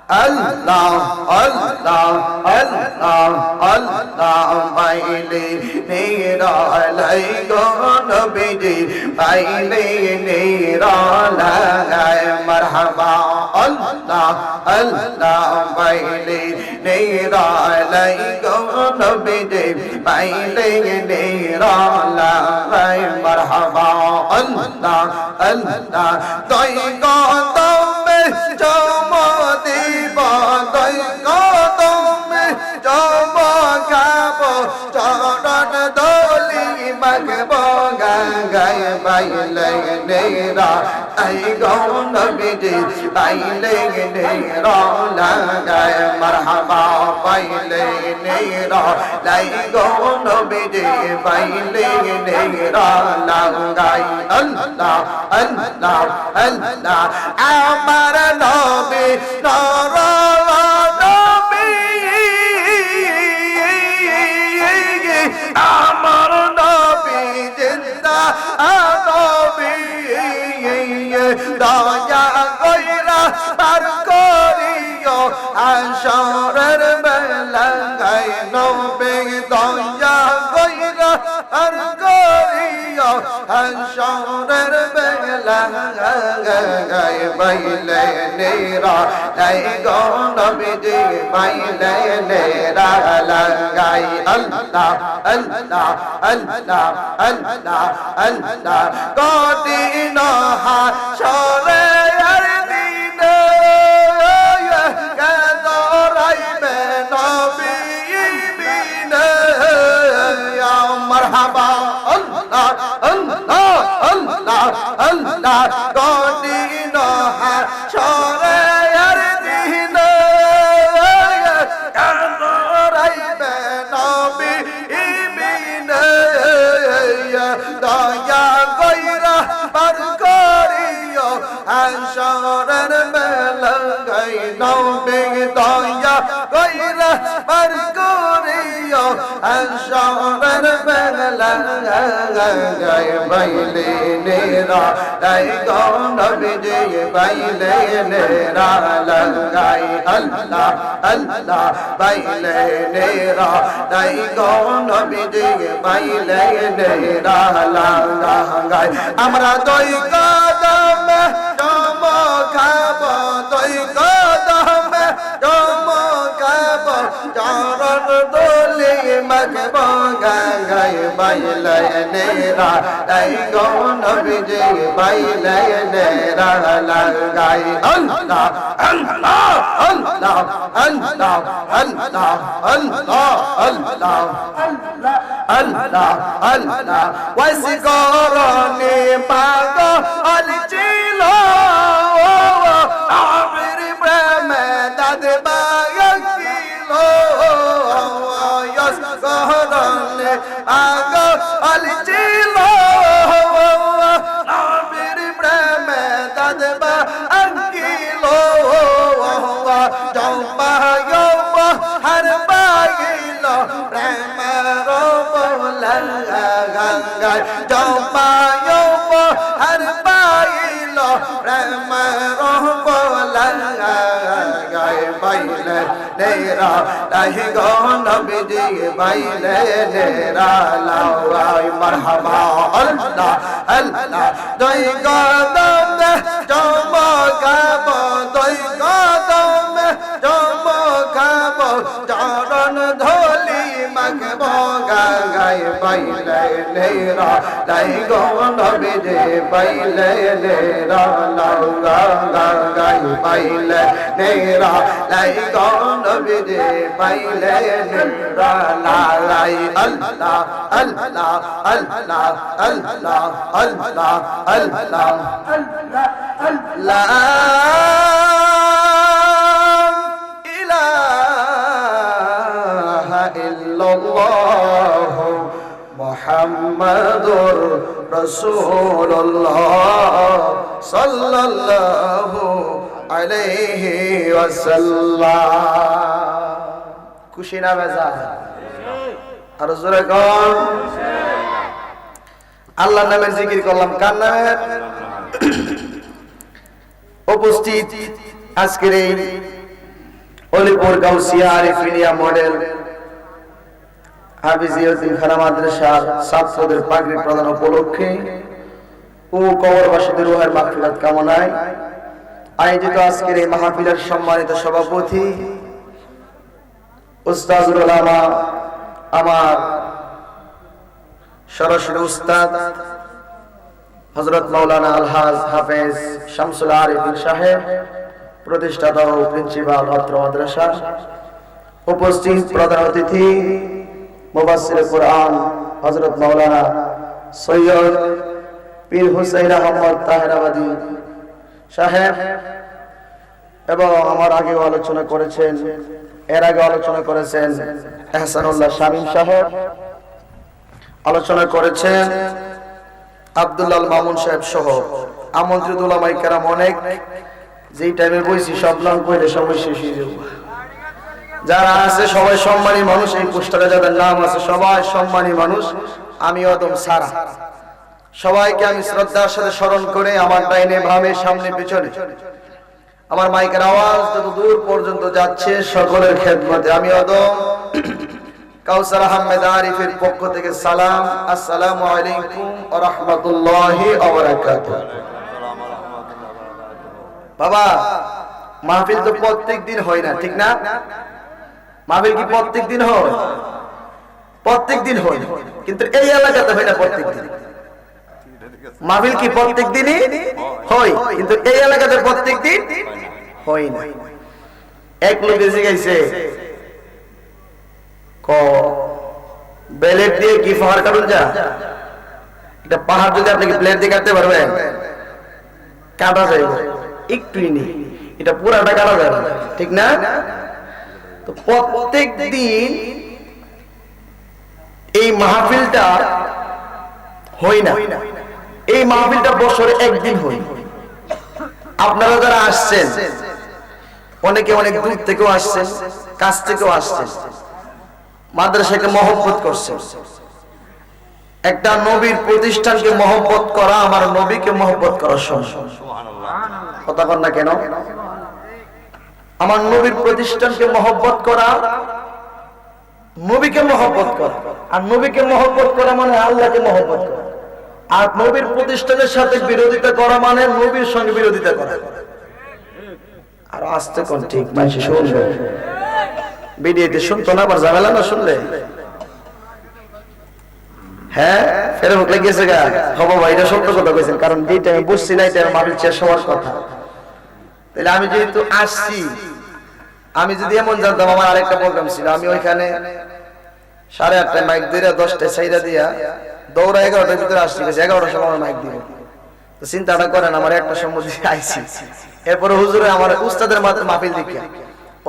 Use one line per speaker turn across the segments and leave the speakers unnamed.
Allah Allah Allah Allah paile niralai go nabiji paile niralai marhaba Allah Allah paile niralai go nabiji paile niralai marhaba Allah Allah doi go tome jamodi দই কদমে চমকাবো চরণ দলি মাগবো গাঙ্গায় বাইলে নেরা I গৌন busy বাইলে নেরা লাগায় মারহাবা বাইলে নেরা লাই গৌন busy বাইলে নেরা লাগায় আল্লাহ আল্লাহ আল্লাহ আমার নবী আমার নবী জিন্দা নবী দয়া কইরা পার করিও আসরের বেলায় নবী দয়া কইরা পার করিও আসরের বেলায় বাইলে নেরা লাই গো নবীজি বাইলে নেরা লাগাই আল্লাহ আল্লাহ আল্লাহ আল্লাহ আল্লাহ কঠিন হাসরে আর দিনে কাদরাইবে নবী বিনে মারহাবা আল্লাহ আল্লাহ আল্লাহ আল্লাহ কঠিন হাসরে আর দিনে কাদরাইবে নবী বিনে দয়া কইরা পার করিও হাসরের বেলায় নবী দয়া কইরা পার করিও হাসরের বেলায় বাইলে নেরা লাই গো নবীজি বাইলে নেরা লাগাই আল্লাহ আল্লাহ বাইলে নেরা লাই গো নবীজি বাইলে নেরা লাগাই আমরা দই কদমে চমকাবো দই কদমে চমকাবো চরণ দলি মাগবো গাঙ্গায় বাইলে নেরা লাই গো নবীজি বাইলে নেরা লাগাই আল্লাহ আল্লাহ আল্লাহ আল্লাহ আল্লাহ আল্লাহ আল্লাহ আল্লাহ আল্লাহ ওয়াসি করনি পাগো আলচিল আমির প্রেমে দাদে বাগিল ওয়াস করনি পাগো আলচিল আমির প্রেমে দাদে বাগিল জম্বায়ো হর বাগিল প্রেমের গঙ্গায় জমায়ো হর পাইল প্রেম রহমলায় বাইলে নেরা লাই গো নবীজি বাইলে নেরা লাওয়াই মারহাবা আল্লাহ আল্লাহ দই কদমে চমকাবো দই কদমে চমকাবো চরণ ধলি মাগবো গাঙ্গায় বাইলে নেরা লাই গো নবীজি বাইলে নেরা লাওয়া গাঙ্গায় বাইলে নেরা লাই গো নবীজি বাইলে নেরা লাই আল্লাহ আল্লাহ আল্লাহ আল্লাহ আল্লাহ আল্লাহ আল্লাহ ইল্লাল্লাহু মুহাম্মাদুর রাসূলুল্লাহ সাল্লাল্লাহু আলাইহি ওয়াসাল্লাম। খুশি না বেজা? আর জোরে কোন আল্লাহর নামের জিকির করলাম। কার নামের? উপস্থিত আজকের এই অলিপুর গাউসিয়া আরিফিনিয়া মডেল হাফিজিয়াতুল খানা মাদ্রাসার ছাত্রদের পাগড়ি প্রদান উপলক্ষে ও কবরবাসীদের রুহের মাগফিরাত কামনায় আয়োজিত আজকের এই মাহফিলের সম্মানিত সভাপতি উস্তাদুল উলামা আমার সরাসরি উস্তাদ হযরত মাওলানা আলহাজ হাফেজ শামসুল আরিফিন সাহেব, প্রতিষ্ঠাতা ও প্রিন্সিপাল অত্র মাদ্রাসা, উপস্থিত প্রধান অতিথি মুফাসসির কুরআন হযরত মাওলানা সৈয়দ পীর হুসাইন আহমদ তাহেরাবাদী সাহেব, এবং আমার আগে আলোচনা করেছেন, এর আগে আলোচনা করেছেন এহসানুল্লাহ শামীম সাহেব, আলোচনা করেছেন আব্দুল্লাহ মামুন সাহেব সহ আমন্ত্রিত উলামায়ে কেরাম অনেক। যেই টাইমে বইছি সব নাম কইলে সময় শেষ হয়ে যাবে। যারা আছে সবাই সম্মানী মানুষ, এই পোস্টারে যাদের নাম আছে সবাই সম্মানী মানুষ, আমি অদম সারা। সবাইকে আমি শ্রদ্ধার সাথে স্মরণ করে আমার ডাইনে বামে সামনে পিছনে আমার মাইকের আওয়াজ যত দূর পর্যন্ত যাচ্ছে সকলের খেদমতে আমি অদম কাউসার আহমেদ আরিফের পক্ষ থেকে সালাম, আসসালামু আলাইকুম ওয়া রাহমাতুল্লাহি ওয়া বারাকাতুহু। বাবা, মাহফিল তো প্রত্যেক দিন হয় না, ঠিক না? মাহফিল কি প্রত্যেক দিন হয়? প্রত্যেক দিন হয়, কিন্তু এই এলাকাতে হয় না প্রত্যেক দিন। মাহফিল কি প্রত্যেক দিনই হয়, কিন্তু এই এলাকাতে প্রত্যেক দিন হয় না। এক লোক এসে গেছে বেলেট দিয়ে কি পাহাড় কাটুন যা, এটা পাহাড় যদি আপনি প্লেট দিয়ে কাটতে পারবেন? কাটা যায় একটুই নেই, এটা পুরাটা কাটা যায় না, ঠিক না? তো প্রত্যেক দিন এই মাহফিলটা হয় না, এই মাহফিলটা বছরে একদিন হয়। আপনারা যারা আসছেন অনেকে অনেক দূর থেকেও আসছেন, কাছ থেকেও আসছেন, মাদ্রাসাকে মহব্বত করছেন। একটা নবীর প্রতিষ্ঠানকে মহব্বত করা আমার নবীকে মহব্বত করার সমান। কথা বল না কেন? আমার নবীর প্রতিষ্ঠানকে মহব্বত করা নবীকে মহব্বত করা, আর নবীকে মহব্বত করা মানে আল্লাহকে মহব্বত করা, আর নবীর প্রতিষ্ঠানের সাথে বিরোধিতা করা মানে নবীর সঙ্গে বিরোধিতা করা। আর আসতে কোন ঠিক মানুষ শুনবে, ভিডিওতে শুনতো না, আবার ঝামেলা না শুনলে। হ্যাঁ, ফেরে মুখলে গেছে গা হবো ভাই, এটা সত্য কথা কইছেন, কারণ এই টাইমে বুঝছি না, এই টাইমে মাহফিল শেষ হওয়ার কথা। তাহলে আমি যেহেতু আসছি, আমি যদি এমন জানতাম, আমার আরেকটা প্রোগ্রাম ছিল, আমি ওইখানে 8:30 মাইক দিয়ে 10টায় সাইরা দিয়া দৌড়া 11টার ভিতরে আসছি, 11টার সময় আমার মাইক দিব। তো চিন্তাটা করেন, আমার একটা সময় আইছি, এরপরে হুজুরে আমার উস্তাদের মাহফিল দেখিয়া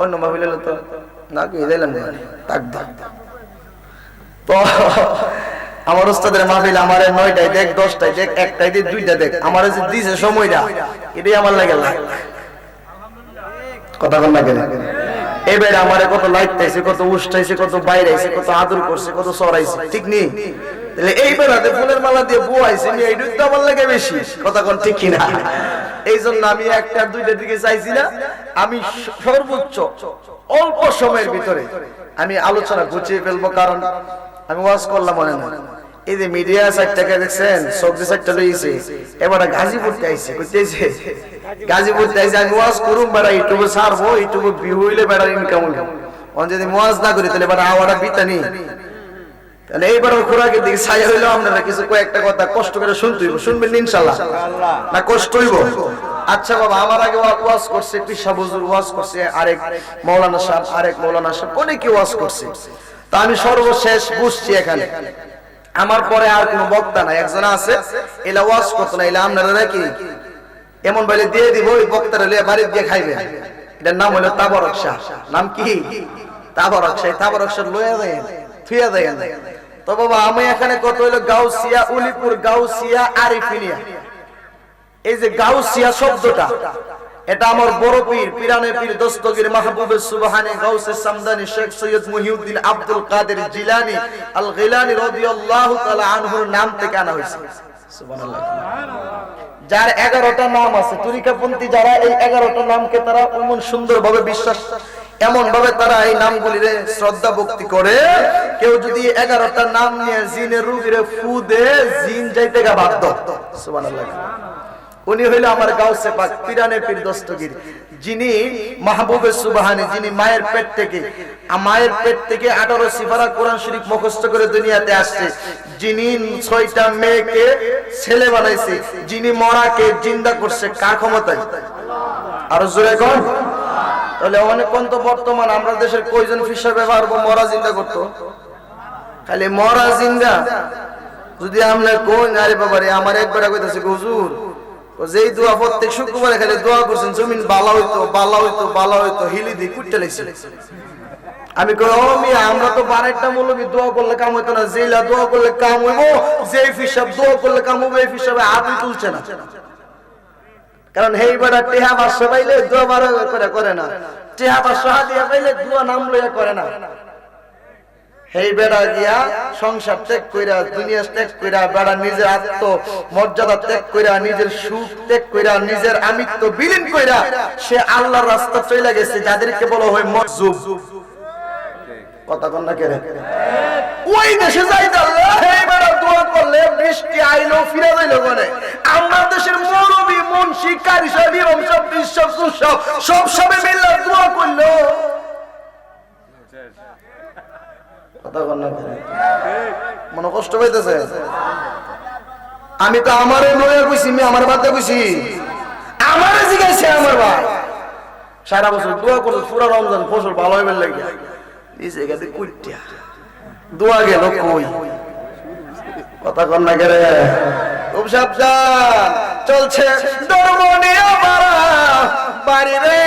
অন্য মাহফিল হলো তো না কি দিলাম তো আমার উস্তাদের মাহফিল আমার 9টায় দেখ, 10টায় দেখ, 1টায় দেখ, 2টায় দেখ, আমার যে দিছে সময়টা এটাই আমার লাগে লাগ। কথা বল না কেন? এবার আমারে কত লাইটাইছে, কত উষ্টাইছে, কত বাইরাইছে, কত আদর করছে, কত সরাইছে, ঠিক নেই? তাহলে এই বেলাতে ফুলের মালা দিয়ে বুয়াইছে, এইটাই তো আমার লাগে বেশি। কথা কোন ঠিক কিনা? এই জন্য আমি 1টা 2টার দিকে চাইছি না, আমি সর্বোচ্চ অল্প সময়ের ভিতরে আমি আলোচনা গুছিয়ে ফেলবো, কারণ আমি ওয়াজ করলাম মনে না। এই যে মিডিয়া সাইডটাকে দেখছেন, সবজি সাইডটা লইছে, এবার গাজীপুরতে আইছে, কইতেছে গাজীপুরতে আইছে আমি ওয়াজ করুম, বেড়া ইউটিউবে ছাড়বো, ইউটিউবে ভিউ হইলে বেড়া ইনকাম হইল। অন যদি ওয়াজ না করি তাহলে বেড়া আওয়ারা বিতানি। তাহলে এইবার খোরাকের দিকে ছায়া হইলো, আপনারা কিছু কয়েকটা কথা কষ্ট করে শুনতে হইব, শুনবেন ইনশাআল্লাহ না কষ্ট হইব? আচ্ছা বাবা, আমার আগে ওয়াজ করছে পিসা হুজুর, ওয়াজ করছে আরেক মাওলানা সাহেব, আরেক মাওলানা সাহেব, অনেকে ওয়াজ করছে। তা আমি সর্বশেষ বুঝছি এখানে আমার পরে আর কোন বক্তা নাই, একজন আছে এলা ওয়াজ করতো না, এলা আপনারা নাকি এমন বলে দিয়ে দিব, ওই বক্তারা লিয়ে বাড়ি দিয়ে খাইবে। এটার নাম হলো তাবারক শাহ। নাম কি? তাবারক শাহ। তাবারক শাহ লইয়া দেন, থুইয়া দেন। তো বাবা, আমি এখানে কত হইলো গাউসিয়া, উলিপুর গাউসিয়া আরিফিনিয়া। এই যে গাউসিয়া শব্দটা, এটা আমার বড় পীর, পিরানে পীর দস্তগীর মাহবুবে সুবহানী গাউসে সামদানি শেখ সৈয়দ মুহিউদ্দিন আব্দুল কাদের জিলানী আল গিলানী রাদিয়াল্লাহু তাআলা আনহুর নাম থেকে আনা হয়েছে। সুবহানাল্লাহ। যার 11টা নাম আছে, তরিকাপন্থী যারা এই 11টা নামকে তারা এমন সুন্দরভাবে বিশ্বাস এমন ভাবে তারা এই নামগুলিরে শ্রদ্ধা ভক্তি করে, কেউ যদি 11টা নাম নিয়ে জিনের রূপে ফু দে, জিন যাইতে গা বাধ্য। সুবহানাল্লাহ। উনি হইল আমার গাউসে পাক পিরানে পীর দস্তগীর, যিনি মাহবুবে সুবহানী, যিনি মায়ের পেট থেকে 18 সিফারা কোরআন শরীফ মুখস্থ করে দুনিয়াতে আসছে, যিনি 6টা মেয়েকে ছেলে বানাইছে, যিনি মরাকে জিন্দা করছে, কার ক্ষমতায়? আরো জোরে কোন? তাহলে অনেকক্ষণ তো বর্তমান আমরা দেশের কয়জন ফিশার ব্যবহার মরা জিন্দা করতো? খালি মরা জিন্দা। যদি আমরা কোন আরে বাবারে, আমার একবার কইতাছে হুজুর, যেই দোয়া প্রত্যেক শুক্রবারে খালি দোয়া করছেন জমিন বালা হইতো বালা হইতো বালা হইতো, হিলি দিয়ে কুটতে লাগছে। আমি কই ও মিয়া, আমরা তো 12টা মৌলবী দোয়া করলে কাম হইতো না, যেইলা দোয়া করলে কাম হইবো, যেই ফিসাব দোয়া করলে কাম হইবো, এই ফিসাবে হাতই তুলছে না। কারণ হেই বেটা টেহা 500 পাইলে দোয়া 12 করে না, টেহা 500 হাদিয়া পাইলে দোয়া নাম লইয়া করে না। হেই বেটা গিয়া সংসার ত্যাগ কইরা, দুনিয়া ত্যাগ কইরা, বেটা নিজের আত্ম মর্যাদা ত্যাগ কইরা, নিজের সুখ ত্যাগ কইরা, নিজের আমিত্ব বিলীন কইরা সে আল্লাহর রাস্তা চলে গেছে, যাদেরকে বলা হয় মজুব। কথা কন না কেরে? ওই দেশে যাইতে আল্লাহ হেই বেটা দোয়া করলে বৃষ্টি আইলো, ফিরে যাইলো কোনে? আমরা দেশের মুরব্বি মুন্সি কারি সাহেব ইমাম সাহেব বিশ্বাস সব সবে মিলে দোয়া করলো। কথা কন না কেরে? মনে কষ্ট পাইতেছে? আমি তো আমারে লইয়া কইছি, আমি আমার বাতে কইছি, আমারে জিগাইছে আমার ভাই। সারা বছর দোয়া করছে, পুরো রমজান ফসল ভালো হইবে লাগে, নিজে গেছে কুইটিয়া দোয়া গেল কই? কথা কন না কেরে? খুব সাবধান। চলছে ধর্ম নিয়ে বাড়া বাড়ি রে,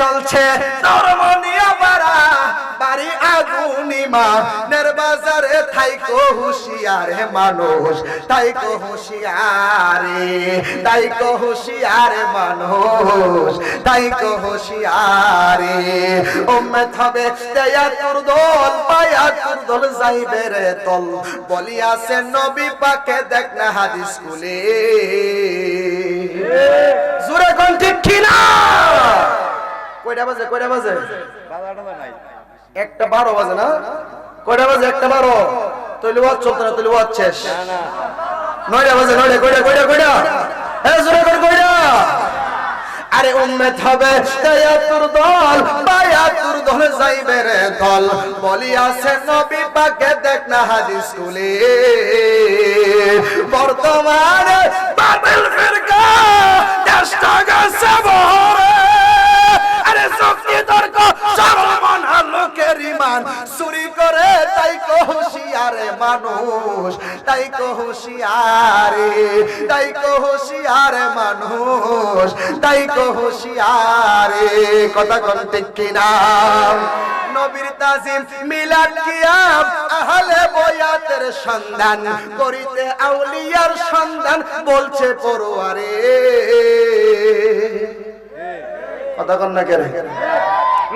চলছে ধর্ম নিয়ে বাড়া বাড়ি, আগুনি মানের বাজারে থাইকো হুঁশিয়ারে মানুষ, তাইকো হুঁশিয়ারে, তাইকো হুঁশিয়ারে মানুষ, তাইকো হুঁশিয়ারে। উম্মত হবে তেয়াতুর দল, পায়াতুর দল যাইবে রে তল, বলিয়াছে নবী পাকে দেখ না হাদিস কুলে। জোরে কোন ঠিক কি না? কয়টা বাজে? কয়টা বাজে? 1:12 বাজে না? কয়টা বাজে? 1:12। তইলে ওয়াজ চলতে না, তইলে ওয়াজ শেষ। 9টা বাজে। 9টা কয়টা? কয়টা কয়টা? এ জোরে করে কয়টা? আরে উম্মত হবে তেয়াতুর দল, বায়াতুর দল যাইবে রে দল, বলিয়াছে নবী পাকে দেখ না হাদিস কুলে। বর্তমানে বাতিল ফিরকা চেষ্টা গেছে ভরে, আরে শক্তি তর্ক সর্বমান লোকের ইমান চুরি করে, তাই কো হুঁশিয়ারে মানুষ, তাই কো হুঁশিয়ারে, তাই কো হুঁশিয়ারে মানুষ, তাই কো হুঁশিয়ারে। কথা কোন ঠিক কিনা? নবীর তাজিম মিলাদ কিয়াম আহলে বয়াতের সন্ধান করিতে, আউলিয়ার সন্ধান বলছে পরোয়ারে। কথা কন না কেন?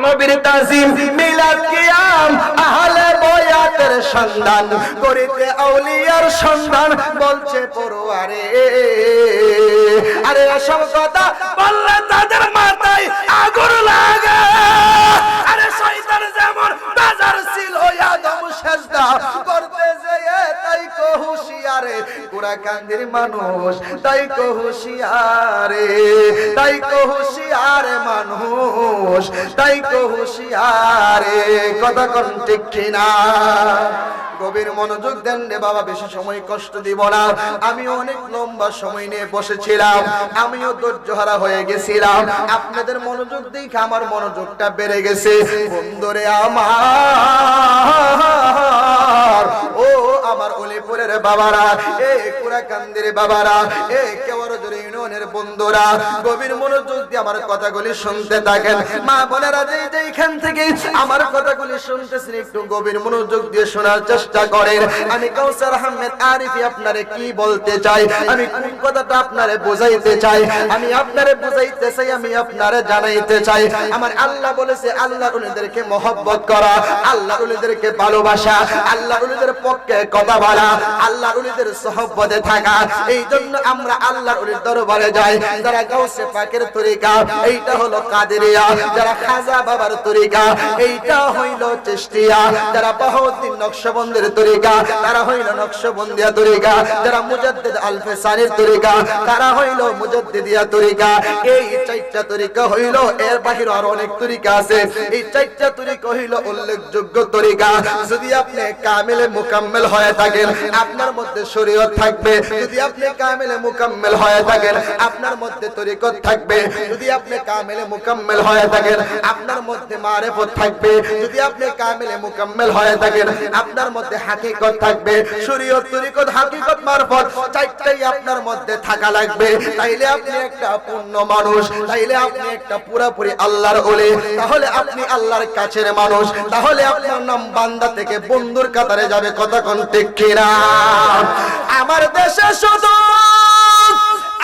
নবীর তাজিম মিলাদ কিয়াম আহলে বয়াতের সন্ধান করিতে, আউলিয়ার সন্ধান বলছে পরোয়ারে। আরে এসব কথা বললে তাদের মাথায় আগুন লাগে। আরে শয়তান যেমন বাজার ছিল আদম সেজদা করতে যেয়ে, তাই কো হুঁশিয়ারে কুরাকান্দির মানুষ, তাই কো হুঁশিয়ারে, তাই কো হুঁশিয়ারে মানুষ, তাই কো হুঁশিয়ারে। কথা কোন ঠিক কিনা? গভীর মনোযোগ দেন রে বাবা, বেশি সময় কষ্ট দিব না। আমি অনেক লম্বা সময় নিয়ে বসেছিলাম, আমিও ধৈর্যহারা হয়ে গেছিলাম। আপনাদের মনোযোগ দেখে আমার মনোযোগটা বেড়ে গেছে। বন্ধুরে আমার, ও আমার অলিপুরের বাবারা, এ কুরাকান্দির বাবারা, এ কেওয়ারজুরি ইউনিয়নের বন্ধুরা, গভীর মনোযোগ দিয়ে আমার কথাগুলি শুনতে থাকেন। মা বোনেরা যেইখান থেকে আমার কথাগুলি শুনতেছেন, একটু গভীর মনোযোগ দিয়ে শোনার চেষ্টা করেন। আমি কাউসার আহমেদ আরিফি আপনারে কি বলতে চাই, আমি কোন কথাটা আপনারে বোঝাইতে চাই, আমি আপনারে বোঝাইতে চাই, আমি আপনারে জানাইতে চাই। আমার আল্লাহ বলেছে আল্লাহর ওলিদেরকে মহব্বত করা, আল্লাহর ওলিদেরকে ভালোবাসা, আল্লাহর ওলিদের পক্ষে কথা বলা, আল্লাহর ওলিদের সহবতে থাকা। এই জন্য আমরা আল্লাহর ওলির দরবারে যায়, যারা গাউসে পাকের তরিকা এইটা হলো কাদেরিয়া, যারা খাজা বাবার তরিকা এইটা হইল চিশতিয়া, যারা বাহাউদ্দিন নকশবন্দের তরিকা তারা হইল নকশবন্দিয়া তরিকা, যারা মুজাদ্দিদ আল ফিসানির তরিকা তারা হইল মুজাদ্দিদিয়া তরিকা। এই চারটা তরিকা হইল, এর বাহিরে আরো অনেক তরিকা আছে, এই চারটা তরিকা হইল উল্লেখযোগ্য তরিকা। যদি আপনি কামিলে মুকাম্মেল হয়ে থাকেন আপনার মধ্যে শরীয়ত থাকবে, যদি আপনি কামিলে মুকাম্মেল হয়ে থাকেন আপনার মধ্যে তরিকত থাকবে, যদি আপনি কামিলে মুকাম্মেল হয়ে থাকেন আপনার মধ্যে মারিফত থাকবে, যদি আপনি কামিলে মুকাম্মেল হয়ে থাকেন আপনার মধ্যে হাকিকত থাকবে। শরীয়ত, তরিকত, হাকিকত, মারিফত চারটাই আপনার মধ্যে থাকা লাগবে। তাইলে আপনি একটা পূর্ণ মানুষ, তাইলে আপনি একটা পুরোপুরি আল্লাহর ওলি, তাহলে আপনি আল্লাহর কাছের মানুষ, তাহলে আপনার নাম বান্দা থেকে বন্ধুর কাতারে যাবে। কথা কোন ঠিক কিনা? আমার দেশে শুধু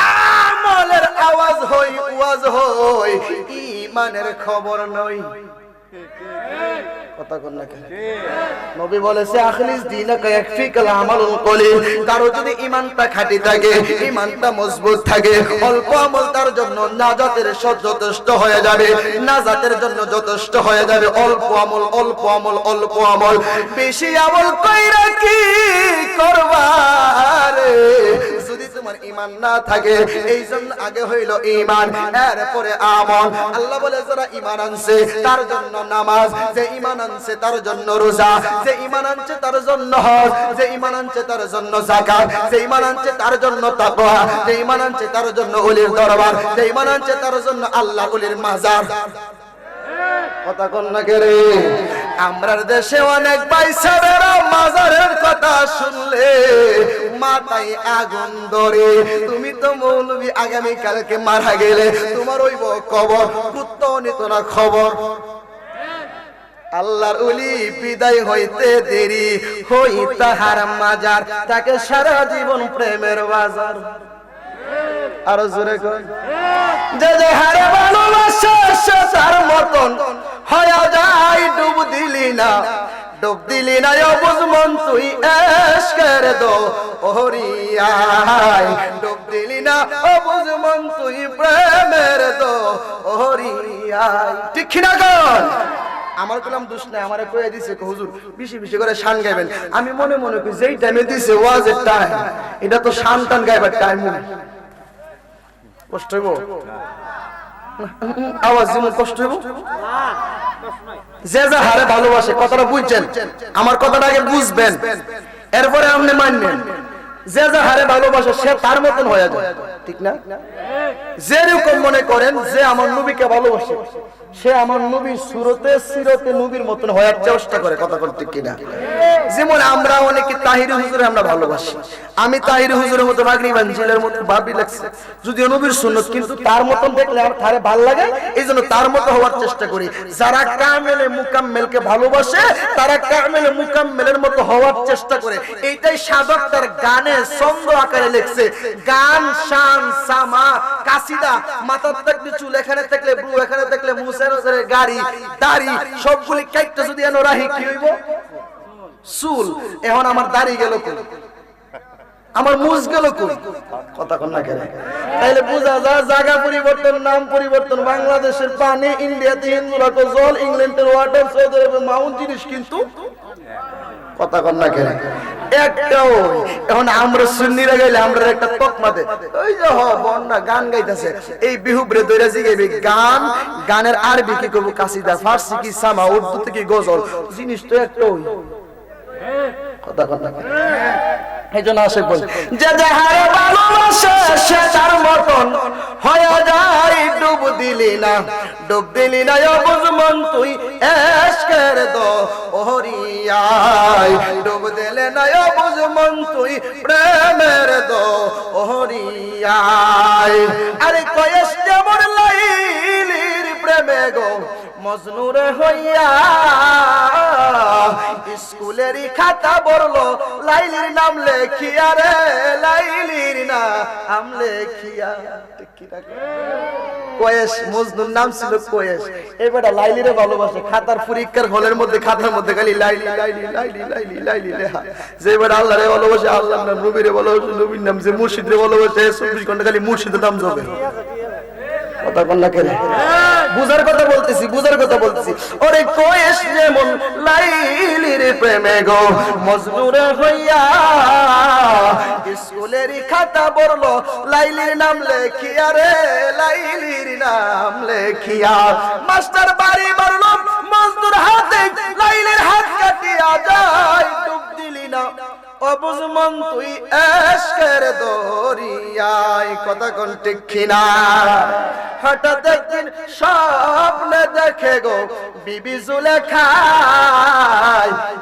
আমলের আওয়াজ হই, ওয়াজ হই, ঈমানের খবর নই। কথা কোন না কেন? নবী বলেছে আখলিস দীনাকা ইয়াকফিকাল আমালুল কলিল। কারো যদি ঈমানটা খাঁটি থাকে, ঈমানটা মজবুত থাকে, অল্প আমল তার জন্য নাজাতের যথেষ্ট হয়ে যাবে, নাজাতের জন্য যথেষ্ট হয়ে যাবে। অল্প আমল, অল্প আমল, অল্প আমল, বেশি আমল কইরা কি করবা রে যদি তোমার ঈমান না থাকে? এই জন্য আগে হইল ঈমান, এরপরে আমল। আল্লাহ বলে যারা ঈমান আনছে তার জন্য নামাজ, যে ঈমান আনছে তার জন্য রোজা, যে ঈমান আনছে তার জন্য হজ, যে ঈমান আনছে তার জন্য যাকাত, যে ঈমান আনছে তার জন্য তাকওয়া, যে ঈমান আনছে তার জন্য ওলির দরবার, যে ঈমান আনছে তার জন্য আল্লাহর ওলির মাজার। কথা কোন না রে? আমরার দেশে অনেক বাইসাবেরা মাজারের কথা শুনলে মাথায় আগুন ধরে। তুমি তো মৌলবী, আগামী কালকে মারা গেলে তোমার হইব কবর, কুত্তা নিত না খবর। আল্লাহর ওলি বিদায় হইতে দেরি হই তাহার মাজার, তাকে সারা জীবন প্রেমের বাজার। আরো জোরে কই, যে যে হারে ভালোবাসা সে তার মতন হয়ে যায়। ডুব দিলি না, ডুব দিলি না অবুঝ মন তুই এশকের দো ওহরিয়ায়, ডুব দিলি না অবুঝ মন তুই প্রেমের দো ওহরিয়ায়। ঠিক না কর? আমার কলম দোষ নাই, আমারে কয়ে দিছে হুজুর বেশি বেশি করে শান গাইবেন। আমি মনে মনে করি যেই টাইমে দিছে ওয়াজের টাইম, এটা তো শান টান গাইবার টাইম না। কষ্ট হইব আওয়াজ যেমন কষ্ট হইব। যে যা হারে ভালোবাসে, কথাটা বুঝছেন? আমার কথাটা আগে বুঝবেন, এরপরে আপনি মানবেন। যে যা হারে ভালোবাসে সে তার মতন হয়ে যায়, ঠিক না? যেরকম মনে করেন যে আমার নবীকে ভালোবাসে, সে আমার নবীর সুরতে সিরতে নবীর মতন হওয়ার চেষ্টা করে। কথা বলতে কিনা? যেমন আমরা অনেকে তাহিরি হুজুরে আমরা ভালোবাসি, আমি তাহিরি হুজুরের মতো বাগরি বাঞ্জিলের মতো ভাবি লাগছে, যদিও নবীর সুন্নত, কিন্তু তার মতন দেখলে আমার তারে ভালো লাগে, এই জন্য তার মতো হওয়ার চেষ্টা করি। যারা কামেলে মুকাম্মেলকে ভালোবাসে তারা কামেলে মুকাম্মেলের মতো হওয়ার চেষ্টা করে। এইটাই সাধক তার গানে ছন্দ আকারে লিখছে। গান, শান, সামা, কাসিদা, মাথার থাকলে চুল, এখানে থাকলে ব্রু, এখানে থাকলে মুসের গাড়ি, দাড়ি সবগুলি কাইটটা যদি এনো রাহি কি হইব? চুল। এখন আমার দাড়ি গেল কোন, আমার মুজ গেল কোন? কথা কোন না কেন? তাইলে বুঝা যায় জায়গা পরিবর্তন, নাম পরিবর্তন। বাংলাদেশের পানি, ইন্ডিয়াতে হিন্দুরা তো জল, ইংল্যান্ডের ওয়াটার, সৌদি আরবে মাউন্ট জিনিস, কিন্তু কথা কোন না কেন? একটাও। এখন আমরা সুন্নিরা গাইলে আমরা একটা তকমা দে, ওই যে বন্যা গান গাইতেছে, এই বিহুবরে দইরা জিগাইবে গান, গানের আরবি কি কব, কাসিদা, ফার্সি কি সামা, উর্দুতে কি গজল, জিনিস তো একটাই। কথা কথা এই জন্য আসে বল, যে যাহারে ভালোবাসে সে তার মতন হয়ে যায়। ডুব দিলি না, ডুব দিলি না অবুঝ মন তুই এশকের দো ওহরিয়ায়, ডুব দিলে না অবুঝ মন তুই প্রেমের দো ওহরিয়ায়। আরে কয়েস যেমন লাইলির প্রেমে গো মজনুরে হইয়া, স্কুলেরই খাতা বললো লাইলির নাম লেখিয়া রে, লাইলির নাম লেখিয়া। ঠিক কি কোয়েশ, মজনুর নাম ছিল কোয়েশ। এবারে লাইলিরে ভালোবাসে, খাতার পরীক্ষার হলের মধ্যে খাতার মধ্যে খালি লাইলি লাইলি লাইলি লাইলি লাইলি লেখা। যে এবারে আল্লাহরে ভালোবাসে, আল্লাহর নাম, নবীরে ভালোবাসে, নবীর নাম, যে মুর্শিদরে ভালোবাসে 24 ঘন্টা খালি মুর্শিদের নাম জপে। কথা বল না কেন? বুঝার কথা বলতেছি, বুঝার কথা বলতেছি। ওরে কোয়েশ যেমন লাইলির প্রেমে গো মজনুরে হইয়া স্কুলেরই খাতা বললো লাইলির নাম লেখিয়া রে, লাইলির নাম লেখিয়া মাস্টার বাড়ি মারলো মজনুর হাতে, লাইলির হাত কাটিয়া যায়, ডুব দিলি না অবুঝ মন তুই এশকের দরিয়ায়। কথা কোন ঠিক কিনা? হঠাৎ একদিন স্বপ্নে দেখে গো বিবি জুলেখা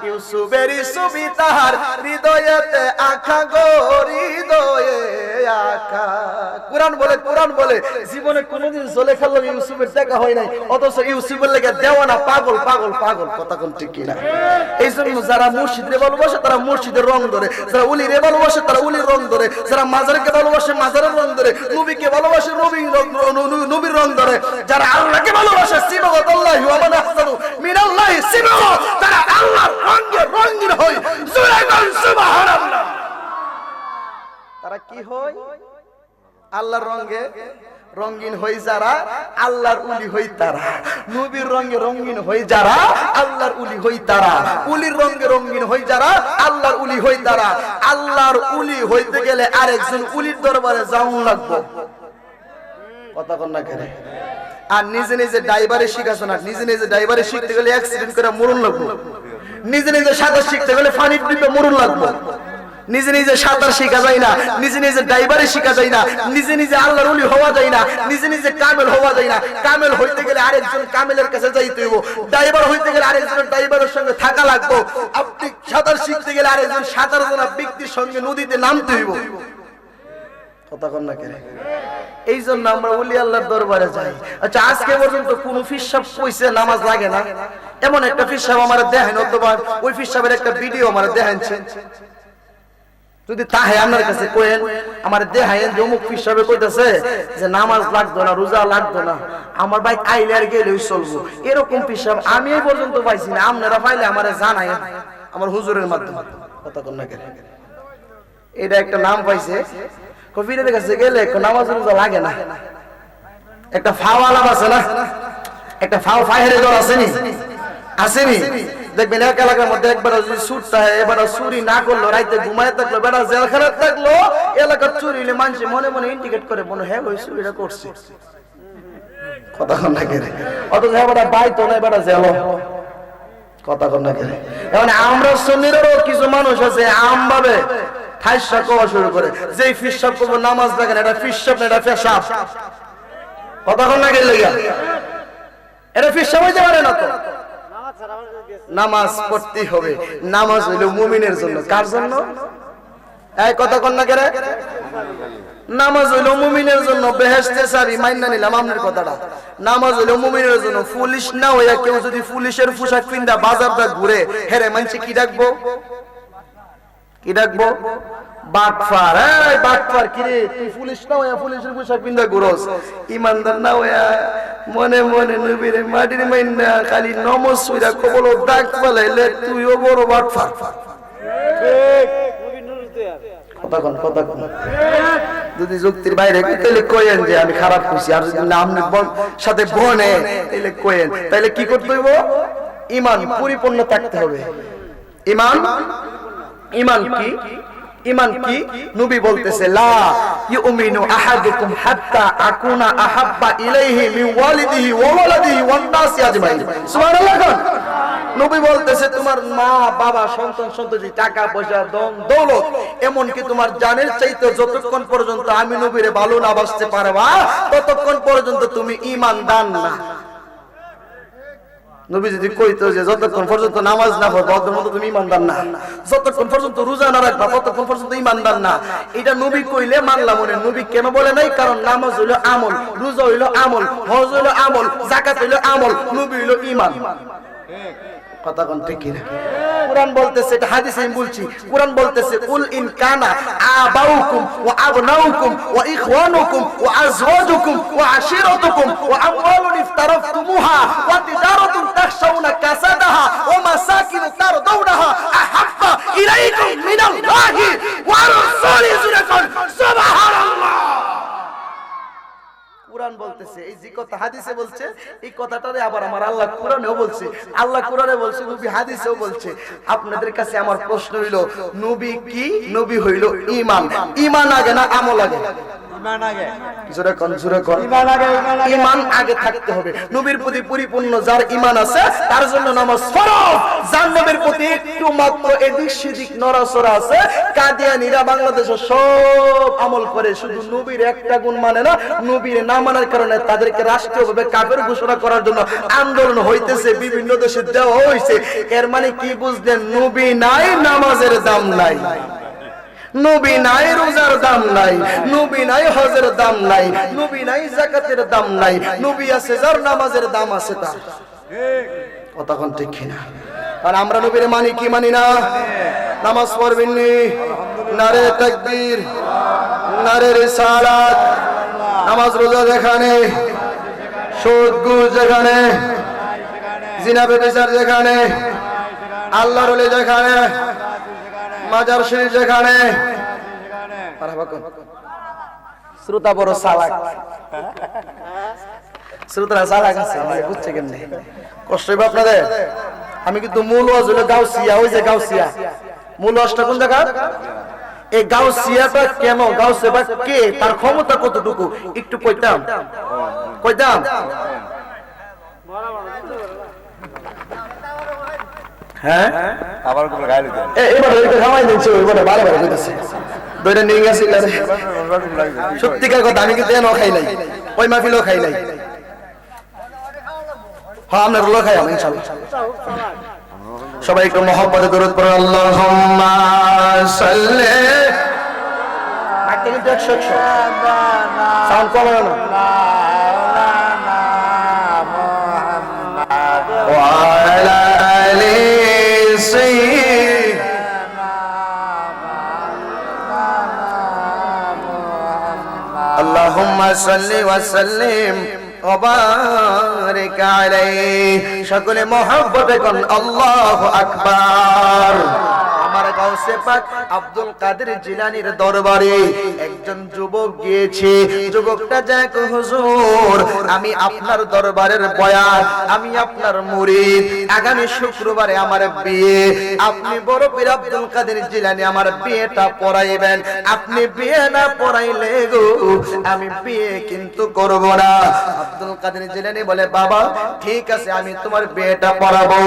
ইউসুফের ছবি তাহার হৃদয়েতে আঁকা গো, হৃদয়ে আঁকা। কুরআন বলে, কুরআন বলে জীবনে কোনোদিন জুলেখার লগে ইউসুফের দেখা হয় নাই, অথচ ইউসুফের লেগে দেওয়ানা পাগল পাগল পাগল। কথা কোন ঠিক কিনা? এই জন্য যারা মুর্শিদরে ভালোবাসে তারা মুর্শিদের রং ধরে, যারা উলিরে ভালোবাসে তারা উলির রং ধরে, যারা মাজারকে ভালোবাসে মাজারের রং ধরে, নবীকে ভালোবাসে নবীর রং ধরে, যারা আল্লাহকে ভালোবাসে সিবগাতুল্লাহি ওয়া মান আহসানু মিনাল্লাহি সিবগা, তারা আল্লাহর রঙে রঙিন হয়। জোরে বল সুবহানাল্লাহ। তারা কি হয়? আল্লাহর রঙে রঙিন হই যারা, আল্লাহর উলি হই তারা। নবীর রঙে রঙিন হই যারা, আল্লাহর উলি হই তারা। উলির রঙে রঙিন হই যারা, আল্লাহর উলি হই তারা। আল্লাহর উলি হইতে গেলে আরেকজন উলির দরবারে যাওয়া লাগবে। কথা কন না কেন? আর নিজে নিজে ড্রাইভারে শিখাছ না, নিজে নিজে ড্রাইভারে শিখতে গেলে অ্যাক্সিডেন্ট করে মরণ লাগবে। নিজে নিজে সাঁতার শিখতে গেলে পানির ডিপে মরণ লাগবে। নিজে নিজে সাঁতার শেখা যায় না, নিজে নিজে ড্রাইভারে শেখা যায় না, নিজে নিজে আল্লাহর ওলি হওয়া যায় না, নিজে নিজে কামেল হওয়া যায় না। কামেল হইতে গেলে আরেকজন কামেলের কাছে যাইতে হইব, ড্রাইভার হইতে গেলে আরেকজন ড্রাইভারের সঙ্গে থাকা লাগবে। আপনি সাঁতার শিখতে গেলে আরেকজন সাঁতার জানা ব্যক্তির সঙ্গে নদীতে নামতে হইব। কথা কন না কেন? এই জন্য আমরা ওলি আল্লাহর দরবারে যাই। আচ্ছা, আজকে পর্যন্ত কোন ফিরসাব কইছে নামাজ লাগে না? এমন একটা ফিরসাব আমার দেখেন, অথবা ওই ফিরসাবের একটা ভিডিও আমার দেখাইছে। যদি তাহে আপনার কাছে কোয়েন, আমার দেখাইন যে অমুক ফিরসাবে কইতাছে যে নামাজ লাগতো না, রোজা লাগতো না, আমার ভাই আইলে আর গেলেই চলবো, এরকম ফিরসাব আমি এই পর্যন্ত পাইছি না। আপনারা পাইলে আমারে জানাই আমার হুজুরের মাধ্যমে। কথা কন না কেন? এটা একটা নাম পাইছে, কবিরের কাছে গেলে নামাজ রোজা লাগে না। একটা ফাও আলাপ আছে না, একটা ফাও ফাহের দল আসেনি, আসেনি? দেখবেন এক এলাকার মধ্যে একবার যদি সুরটা হয়, এবার চুরি না করলো, রাইতে ঘুমায় থাকলো, বেটা জেলখানায় থাকলো, এলাকার চুরি হলে মানুষ মনে মনে ইন্ডিকেট করে, মনে হ্যাঁ ওই চুরিটা করছে। কথা কন না কেন? অথচ এবার বাইতো না, এবার জেল। কথা কন না কেন? এখন আমরা সুন্নিদেরও কিছু মানুষ আছে আম ভাবে ঠাইসা কোয়া শুরু করে, যে ফিরসাব করবো নামাজ দেখেন, এটা ফিরসাব না, এটা পেশাব। কথা কন না কেন? এটা ফিরসাব হইতে পারে না তো। নামাজ পড়তে হবে। নামাজ হইল মুমিনের জন্য। কার জন্য? এই কথা কন না কেন? নামাজ হইল মুমিনের জন্য। বেহেশতের চাবি মাইনা নিলাম আপনার কথাটা। নামাজ হইল মুমিনের জন্য। পুলিশ না হইয়া কেউ যদি পুলিশের পোশাক পিন্দা বাজারটা ঘুরে, হেরে মানুষ কি ডাকবো? কি ডাকবো? বাটফার। এই বাটফার, কি রে তুই পুলিশ না হইয়া পুলিশের পোশাক পিন্দা ঘুরোস, ইমানদার না হইয়া মনে মনে নবীরে মাটির মাইন্না খালি নমজ সুইরা কবল দাগ ফেলাইলে তুইও বড় বাটফার। কথা কন, কথা কন। যদি যুক্তির বাইরে তাহলে কইেন যে আমি খারাপ কইছি, আর যদি না আপনি সাথে বনে তাহলে কইেন। তাহলে কি করতে হইব? ঈমান পরিপূর্ণ থাকতে হবে। ঈমান, ঈমান কি? ঈমান কি? নবী বলতেছে লা ইউমিনু আহাদুকুম হাত্তা আকুনা আহাব্বা ইলাইহি মিন ওয়ালিদিহি ওয়া ওয়ালাদিহি ওয়ান নাসি আজমাইন। সুবহানাল্লাহ। নবী বলতেছে তোমার মা বাবা সন্তান সন্ততি টাকা পয়সা ধন দৌলত এমনকি তোমার জানের চাইতে যতক্ষণ পর্যন্ত আমি নবীরে ভালো না বাসতে পারবা ততক্ষণ পর্যন্ত তুমি ঈমানদার না। নবী যদি কইতো যে যতক্ষণ পর্যন্ত নামাজ না পড়বা ততক্ষণ তুমি ঈমানদার না, যতক্ষণ পর্যন্ত রোজা না রাখবা ততক্ষণ পর্যন্ত ঈমানদার না। এটা নবী কইলে মানলাম। মনে নবী কেন বলে নাই? কারণ নামাজ হইলো আমল, রোজা হইলো আমল, হজ হইলো আমল, যাকাত হইলো আমল, নবী হইলো ঈমান। কথা কোন ঠিক কিনা? কুরআন বলতেছে, এটা হাদিসে আমি বলছি, কুরআন বলতেছে কুল ইন কানা আবাউকুম ওয়া আবনাউকুম ওয়া ইখওয়ানুকুম ওয়া আজওয়াজুকুম ওয়া আশিরাতুকুম ওয়া আমওয়ালুন ইফতারাফতুমুহা ওয়া তিজারাতুন তাখশাউনা কাসাদাহা ওয়া মাসাকিন তারদাউনাহা আহাব্বা ইলাইকুম মিনাল্লাহি ওয়া রাসূলিহি সুবহানাল্লাহ। কুরআন বলতেছে, এই যে কথা হাদিসে বলছে, এই কথাটারে আবার আমার আল্লাহ কুরআনেও বলছে। আল্লাহ কুরআনে বলছে, নবী হাদিসেও বলছে। আপনাদের কাছে আমার প্রশ্ন হইল, নবী কি? নবী হইল ঈমান। ঈমান আগে না আমল আগে? ঈমান আগে। জোরে কোন, জোরে কোন। ঈমান আগে থাকতে হবে। নবীর প্রতি পরিপূর্ণ যার ঈমান আছে তার জন্য নামাজ ফরজ। যার নবীর প্রতি একটু মাত্র এদিক সেদিক নড়াচড়া আছে, কাদিয়ানীরা বাংলাদেশে সব আমল করে, শুধু নবীর একটা গুণ মানে না। নবীর না মানার কারণে তাদেরকে রাষ্ট্রীয়ভাবে কাফের ঘোষণা করার জন্য আন্দোলন হইতেছে, বিভিন্ন দেশে দেওয়া হয়েছে। এর মানে কি বুঝলেন? নবী নাই, নামাজের দাম নাই। নবী নাই, রোজার দাম নাই। নবী নাই, হজের দাম নাই। নবী নাই, যাকাতের দাম নাই। নবী আছে যার, নামাজের দাম আছে তার। কথা কোন ঠিক কিনা? আর আমরা নবীর মানি কি মানি না? নামাজ পড়বেন নি? নারে তাকবীর, নারে রিসালাত। নামাজ রোজা যেখানে, সুদ ঘুষ যেখানে, জিনা ব্যভিচার যেখানে, আল্লাহর ওলি যেখানে, মাজার শরীফ যেখানে। শ্রোতা বড় চালাক, শ্রোতারা চালাক আছে, বুঝছে কেমনে? কষ্ট হইব আপনাদের। আমি কিন্তু মূল ওয়াজ হলো গাউসিয়া, ওই যে গাউসিয়া, মূল ওয়াজটা কোন জায়গা? এই গাউসিয়াটা কেন, গাউসিয়া কে, তার ক্ষমতা কতটুকু একটু কইতাম। হ্যাঁ, আবার কোন গায় দিতে এবারে এটা খাওয়াই দিচ্ছে, ওইবারে বারবার কইতেছে দইটা নিয়ে গেছে। সত্যিকার কথা, আমি কিন্তু এনো খাই নাই, ওই মাহফিলও খাই নাই। হ্যাঁ, আমরা রোলা খাই ইনশাআল্লাহ। সবাই একটু মহব্বতে দরুদ পড়ুন। আল্লাহুম্মা সাল্লি, মাইকে কিন্তু 100 সাউন্ড কমানো না। ওয়া আলা আলি সাইয়্যিদিনা আল্লাহুম্মা সাল্লি ওয়া সাল্লিম ওয়া বারিক আলাইহি। সকলে মহব্বতে কোন আল্লাহু আকবার। আমার গাউসে পাক আব্দুল কাদের জিলানীর দরবারে একজন যুবক গিয়েছে। যুবকটা যায়, হুজুর আমি আপনার দরবারের বয়ান, আমি আপনার মুরিদ, আগামী শুক্রবারে আমার বিয়ে, আপনি বড় পীর আব্দুল কাদের জিলানী আমার বিয়েটা পড়াইবেন। আপনি বিয়ে না পড়াইলে গো আমি বিয়ে কিন্তু করব না। আব্দুল কাদের জিলানী বলে, বাবা ঠিক আছে, আমি তোমার বিয়েটা পড়াবো।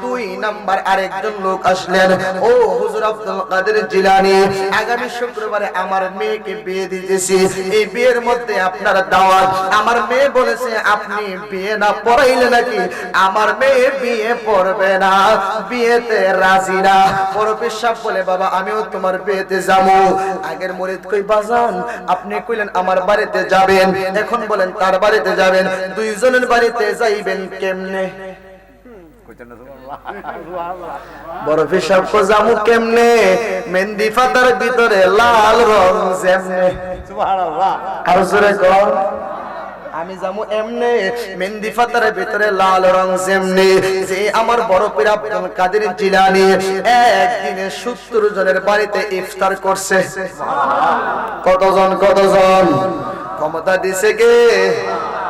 2 নাম্বার আরেকজন লোক আসলেন, ও হুজুর আব্দুল কাদের জিলানী আগামী শুক্রবারে আমার মেয়েকে বিয়ে দিতেছি, এই বিয়ের মধ্যে আপনার দাওয়াত। আমার মেয়ে বলেছে আপনি বিয়ে না পড়াইলে নাকি আমার মেয়ে বিয়ে পড়বে না, বিয়েতে রাজি না। মুরব্বি সাহেব বলে, বাবা আমিও তোমার বিয়েতে যাবো। আগের মুরিদ কই, বাজান আপনি কইলেন আমার বাড়িতে যাবেন, এখন বলেন তার বাড়িতে যাবেন, দুইজনের বাড়িতে যাইবেন কেমনে? বড় পেশাব জামু কেমনে? মেহেন্দি ফাতার ভিতরে লাল রং যেমনে। সুবহানাল্লাহ। আর জোরে কর, আমি যাবো এমনে মেহেন্দি ফাতার ভিতরে লাল রং যেমনে। যে আমার বড় পীর আব্দুল কাদের জিলানী একদিনে 70 জনের বাড়িতে ইফতার করছে। কতজন? ক্ষমতা দিছে কে?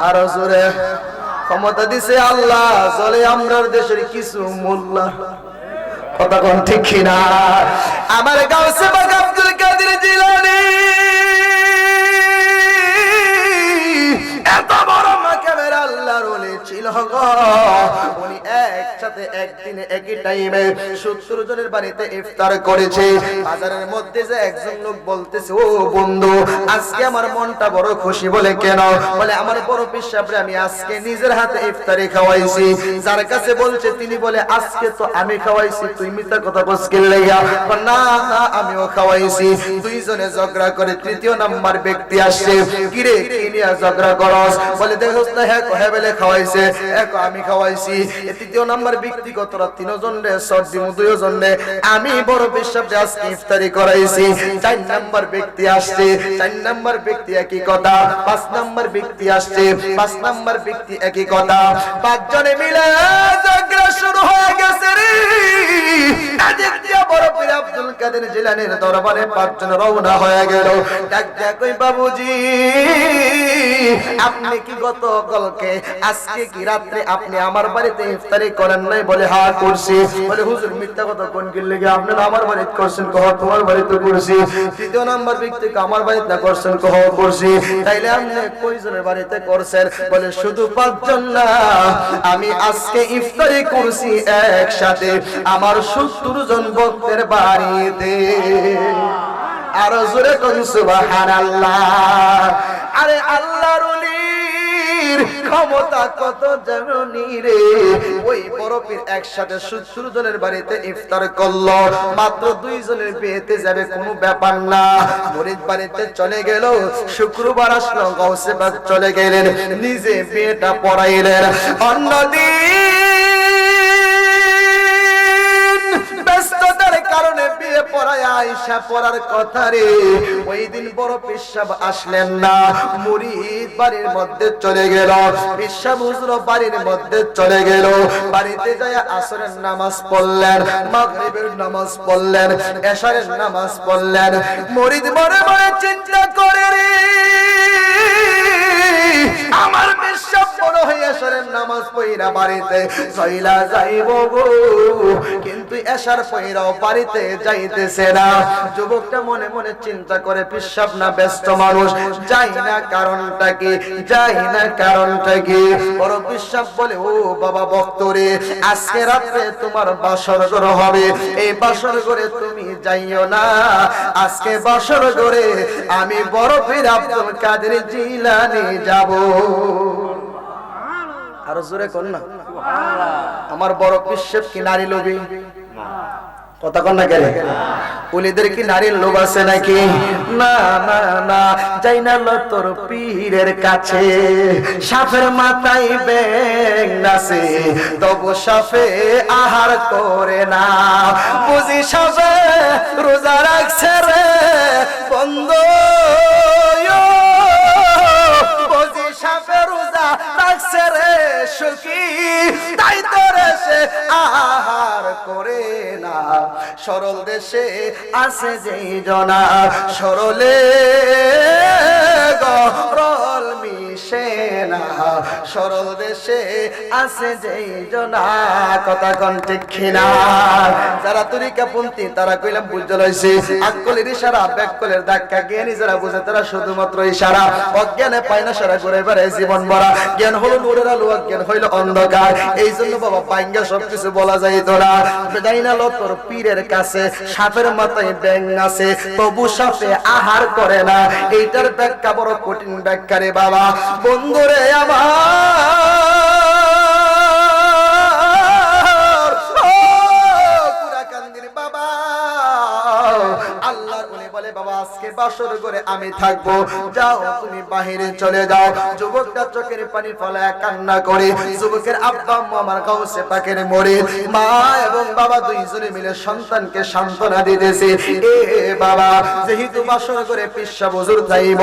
আর জোরে, ক্ষমতা দিছে আল্লাহ। চলে আমরার দেশের কিছু মোল্লা। কথা কোন ঠিক কিনা? আমার গাউসে পাক আব্দুল কাদের জিলানী এত বড় মাকামের আল্লাহর ওলি ছিল গো। উনি একসাথে একদিনে একই টাইমে 70 জনের বাড়িতে ইফতার করেছে। বাজারের মধ্যে যে একজন লোক বলতেছে, ও বন্ধু আজকে আমার মনটা বড় খুশি। বলে কেন? বলে আমার বড় পীর সাহেবরে আমি আজকে নিজের হাতে ইফতারি খাওয়াইছি। যার কাছে বলছে তিনি বলে, আজকে তো আমি খাওয়াইছি, তুই মিথ্যা কথা বলছিস কি লাগা? না না আমিও খাওয়াইছি। দুইজনে ঝগড়া করে 3য় নাম্বার ব্যক্তি আসছে। কি রে কি নিয়ে ঝগড়া করস? বলে দেখোস না, হ্যাঁ বলে খাওয়াইছে, আমি খাওয়াইছি। 3য় নাম্বার ব্যক্তিগত তিনজন রে সর্দি দুইজন রে আমি বড় পেশাব আজকে ইফতারি করাইছি। 4 নাম্বার ব্যক্তি আসছে, 4 নাম্বার ব্যক্তি একই কথা। 5 নাম্বার ব্যক্তি আসছে, 5 নাম্বার ব্যক্তি একই কথা। 5 জনে মিলে ঝগড়া শুরু হয়ে গেছে রে। আদিত্য বড় পীর আব্দুল কাদের জিলানীর দরবারে 5 জন রওনা হয়ে গেল। ডাক ডাক কই বাবুজি আপনি কি গতকালকে আজকে কি রাতে আপনি আমার বাড়িতে ইফতারি করেন নাই? বলে হ্যাঁ করছি। বলে হুজুর মিথ্যা কথা কোন কি লাগে? আপনি আমার বাড়িতে করছেন? কহ তোমার বাড়িতে করছি। তৃতীয় নাম্বার ব্যক্তি আমার বাড়িতে না করছেন? কহ করছি। তাইলে আপনি কয়জনের বাড়িতে করছেন? বলে শুধু 5 জন না, আমি আজকে ইফতারি করছি একসাথে আমার 70 জন ভক্তের বাড়িতে। আর জোরে কোন সুবহানাল্লাহ। আরে আল্লাহর ওলির ক্ষমতা কত জানি রে। ওই বড় পীর একসাথে 70 জনের বাড়িতে ইফতার করলো। মাত্র 2 জনের বিয়েতে যাবে কোনো ব্যাপার না। মুরিদ বাড়িতে চলে গেল, শুক্রবার আসলো, গাউসে পাক চলে গেলেন, নিজে বিয়েটা পড়াইলেন। অন্যদিন ব্যস্ততার কারণে বিয়ে পড়ায় আয়েশা পড়ার কথা রে। ওই দিন বড় পেশাব আসলেন না, মুরিদ বাড়ির মধ্যে চলে গেল। পেশাব হুজুর বাড়ির মধ্যে চলে গেল। বাড়িতে যায় আসরের নামাজ পড়লেন, মাগরিবের নামাজ পড়লেন, এশারের নামাজ পড়লেন। মুরিদ মনে মনে চিন্তা করে রে আমার পেশাব বড় হয়ে এশারের নামাজ পড়া বাড়িতে চইলা যাইব গো, কিন্তু এশার পড়াও বাড়িতে যাইতেছে না। যুবকটা মনে মনে চিন্তা করে পেশাব না ব্যস্ত মানুষ, যাই না কারণটা কি, যাই না কারণটা কি। বড় পেশাব বলে ও বাবা ভক্তরে আজকে রাতে তোমার বাসর ঘর হবে, এই বাসর ঘরে তুমি যাইও না। আজকে বাসর ঘরে আমি বড় পীর আব্দুল কাদের জিলানী যাব। আরো জোরে কোন না আমার বড় পেশাব কি নারী লোভী? কথা কন না কেন? উলিদের কি নারীর লোভ আছে নাকি? না না না, যাই না তোর পীরের কাছে। সাপের মাথায় ব্যাঙ নাচে, তবু সাপে আহার করে না। বুঝি সাপে রোজা রাখছে রে বন্ধ, বুঝি সাপে রোজা রাখছে রে সুখী, তাই তোরে সে আহার করে না। সরল দেশে আছে যেই জনা, সরলে গরল মিশে না। সরল দেশে আছে যেই জনা, কথা কোন ঠিক কিনা? যারা তরিকাপন্থী তারা কইলাম বুঝতে লইছে আকলের ইশারা, ব্যাকলের ধাক্কা। জ্ঞানী যারা বুঝে তারা শুধুমাত্র ইশারা, অজ্ঞানে পায় না সারা ঘুরে বেড়ায় জীবন ভরা। জ্ঞান হলো নূরের আলো, অজ্ঞান হইল অন্ধকার। এই জন্য বাবা বাইঙ্গা সবকিছু বলা যায় তোরা। যাই না তোর পীরের কাছে, সাপের মাথায় ব্যাঙ আছে, তবু সাপে আহার করে না। এইটার ব্যাখ্যা বড় কঠিন ব্যাখ্যা রে বাবা। বন্ধুরে আমার কুরাকান্দির বাবা, আল্লাহর ওলি বলে বাবা আজকে বাসর ঘরে আমি থাকবো, যাও তুমি বাহিরে চলে যাও। যুবকটা চোখের পানি ফলায় কান্না করে। যুবকের আব্বা আম্মু আমার গাউসে পাকের মুরিদ, মা এবং বাবা দুইজনে মিলে সন্তানকে সান্ত্বনা দিতেছে। এ বাবা, যেহেতু বাসর ঘরে পেশাব হুজুর যাইব,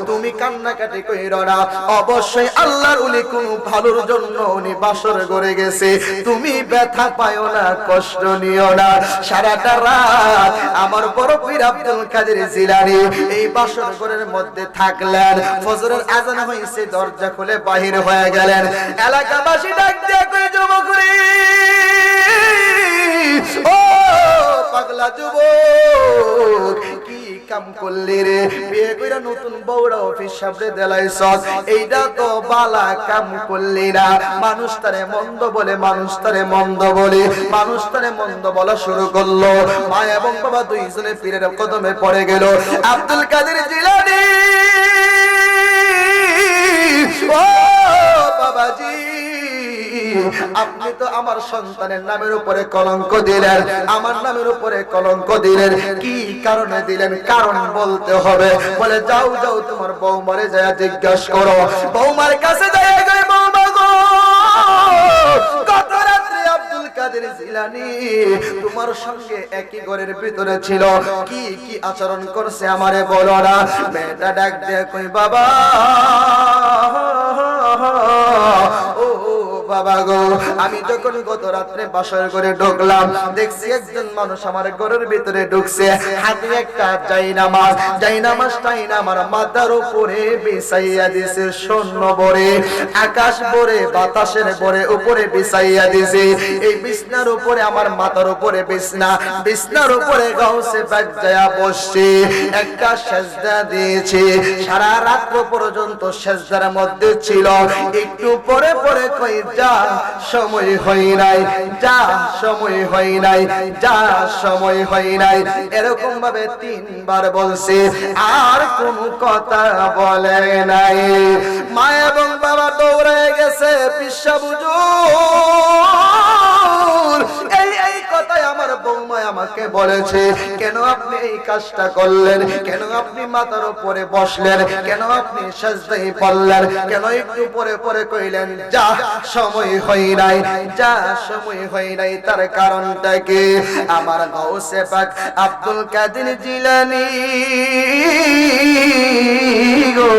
তুমি কান্নাকাটি কইরো না। অবশ্যই আল্লাহর ওলি কোন ভালোর জন্য উনি বাসর ঘরে গেছে, তুমি ব্যথা পায়ো না, কষ্ট নিও না। সারাটা রাত আমার বড় পীর আব্দুল কাদের জিলানী এই বাসর ঘরের মধ্যে থাকলেন। ফজরের আযান হইছে, দরজা খুলে বাহির হয়ে গেলেন। এলাকাবাসী ডাক দিয়ে কই যুবক রে, ও পাগলা যুবক কি কাম করলি রে? বিয়ে কইরা নতুন বউরা অফিস সামনে দেলাইছস, এইটা তো বালা কাম করলি না। মানুষ তারে মন্দ বলে, মানুষ তারে মন্দ বলে, মানুষ তারে মন্দ বলা শুরু করলো। মা এবং বাবা দুইজনে পীরের কদমে পড়ে গেল। আব্দুল কাদের জিলানী, ও বাবাজি, আপনি তো আমার সন্তানের নামের উপরে কলঙ্ক দিলেন, আমার নামের উপরে কলঙ্ক দিলেন। কি কারণে দিলেন? কারণ বলতে হবে। বলে যাও যাও তোমার বৌমারে যায় জিজ্ঞাসা করো। বৌমার কাছে যায়, বৌমা গো, গত রাত্রে আব্দুল জিলানী তোমার সঙ্গে একই ঘরের ভিতরে ছিল, কি কি আচরণ করছে আমারে বলো না। মেয়েটা ডাক দিয়ে কই বাবা ও বাবা গো, আমি যখন গত রাত্রে বাসর করে ঢুকলাম, দেখছি একজন মানুষ আমার ঘরের ভিতরে ঢুকছে, হাতে একটা জায়নামাজটাই আমার মাথার উপরে বিছাইয়া দিছে, স্বর্ণ ভরে, আকাশ ভরে, বাতাসের ভরে উপরে বিছাইয়া দিছে। এই বিছনার উপরে আমার মাথার উপরে বিছনার উপরে গাউসে বাজায়া বসছে, একটা সেজদা দিয়েছে, সারা রাত পর্যন্ত সেজদার মধ্যে ছিল। একটু পরে পরে কই যা সময় হয় নাই, যা সময় হয় নাই, যা সময় হয় নাই, এরকম ভাবে 3 বার বলছে, আর কোন কথা বলে নাই। মা এবং বাবা দৌড়ে গেছে, পিসা হুজুর এই কথাই আমার বৌমা আমাকে বলেছে, কেন আপনি এই কাজটা করলেন, কেন আপনি মাথার উপরে বসলেন, কেন আপনি সাজদায় পড়লেন, কেন একটু পরে পরে কইলেন যা সময় হয় নাই, যা সময় হয় নাই। তার কারণটা কি? আমার গাউসে পাক আব্দুল কাদের জিলানী গো